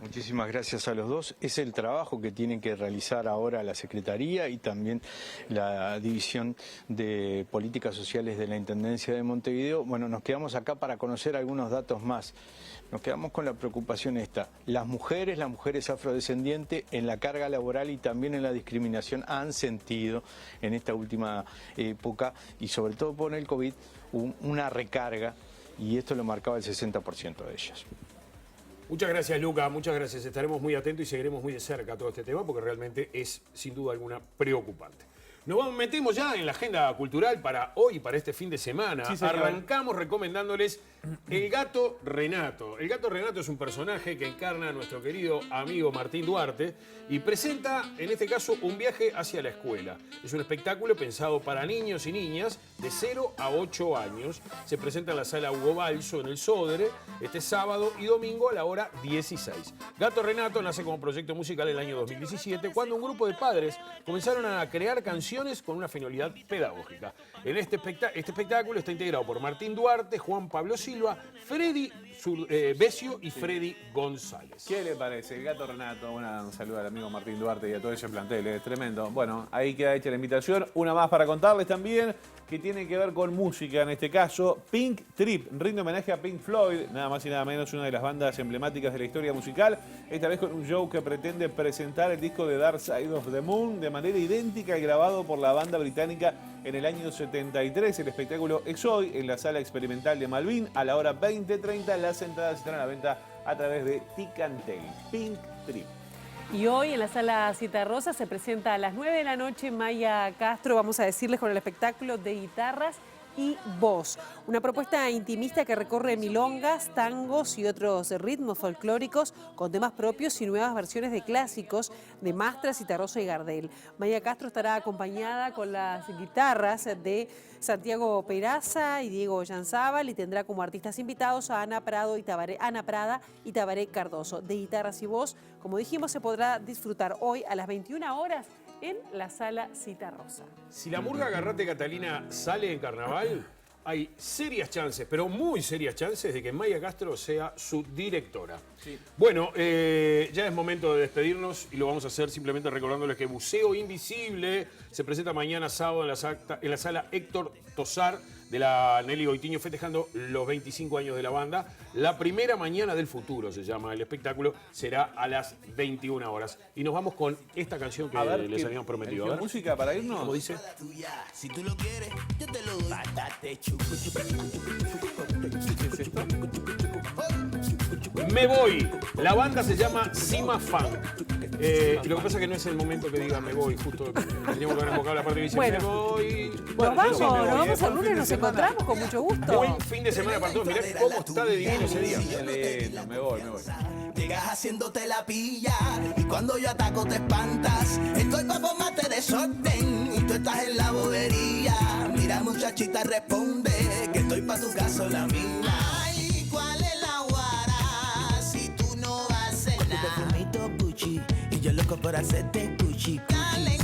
Muchísimas gracias a los dos. Es el trabajo que tiene que realizar ahora la Secretaría y también la División de Políticas Sociales de la Intendencia de Montevideo. Bueno, nos quedamos acá para conocer algunos datos más. Nos quedamos con la preocupación esta. Las mujeres afrodescendientes en la carga laboral y también en la discriminación han sentido en esta última época y sobre todo por el COVID una recarga y esto lo marcaba el 60% de ellas. Muchas gracias, Luca, muchas gracias. Estaremos muy atentos y seguiremos muy de cerca todo este tema porque realmente es, sin duda alguna, preocupante. Nos metemos ya en la agenda cultural para hoy, para este fin de semana. Sí, arrancamos recomendándoles El Gato Renato. El Gato Renato es un personaje que encarna a nuestro querido amigo Martín Duarte y presenta, en este caso, un viaje hacia la escuela. Es un espectáculo pensado para niños y niñas de 0 a 8 años. Se presenta en la sala Hugo Balso, en el Sodre, este sábado y domingo a la hora 16. Gato Renato nace como proyecto musical en el año 2017, cuando un grupo de padres comenzaron a crear canciones con una finalidad pedagógica. En este espectáculo está integrado por Martín Duarte, Juan Pablo Silva, Freddy Besio y Freddy González. ¿Qué le parece? El Gato Renato, un saludo al amigo Martín Duarte y a todo ese plantel, es tremendo. Bueno, ahí queda hecha la invitación. Una más para contarles también, que tiene que ver con música, en este caso Pink Trip, rinde homenaje a Pink Floyd, nada más y nada menos una de las bandas emblemáticas de la historia musical, esta vez con un show que pretende presentar el disco de Dark Side of the Moon de manera idéntica al grabado por la banda británica en el año 73. El espectáculo es hoy en la Sala Experimental de Malvin a la hora 20:30. Las entradas están a la venta a través de Ticantel. Pink Trip. Y hoy en la Sala Citarrosa se presenta a las 9 de la noche Maya Castro, vamos a decirles, con el espectáculo de guitarras y Voz. Una propuesta intimista que recorre milongas, tangos y otros ritmos folclóricos con temas propios y nuevas versiones de clásicos de Mastra, Citarrosa y Gardel. Maya Castro estará acompañada con las guitarras de Santiago Peraza y Diego Ollanzábal y tendrá como artistas invitados a Ana Prada y Tabaré Cardoso. De guitarras y voz, como dijimos, se podrá disfrutar hoy a las 21 horas en la Sala Citarrosa. Si la murga Garrate Catalina sale en carnaval, hay serias chances, pero muy serias chances de que Maya Castro sea su directora. Sí. Bueno, ya es momento de despedirnos y lo vamos a hacer simplemente recordándoles que Buceo Invisible se presenta mañana sábado en la sala Héctor Tosar de la Nelly Goitiño, festejando los 25 años de la banda. La primera mañana del futuro se llama el espectáculo, será a las 21 horas. Y nos vamos con esta canción que les habíamos prometido. A ver. ¿Música para irnos? ¿Cómo dice? Si tú lo quieres, yo te lo doy. Patate chucu. Me voy. La banda se llama Cima Funk. Lo que pasa es que no es el momento que diga me voy, justo teníamos que haber enfocado la parte que dice Bueno. me voy. Nos vamos, yo sí me voy, nos vamos buen al lunes, fin de nos semana. encontramos con mucho gusto. Buen fin de semana para todos. Mirá cómo está de divino ese día. Qué lindo, me voy. Llegas haciéndote la pilla y cuando yo ataco te espantas. Estoy pa' formarte desorden y tú estás en la bobería. Mira muchachita, responde que estoy pa' tu caso la mina. Ay, ¿cuál es la guara si tú no vas a hacer nada? Tu perfumito Gucci y yo loco por hacerte Gucci. Dale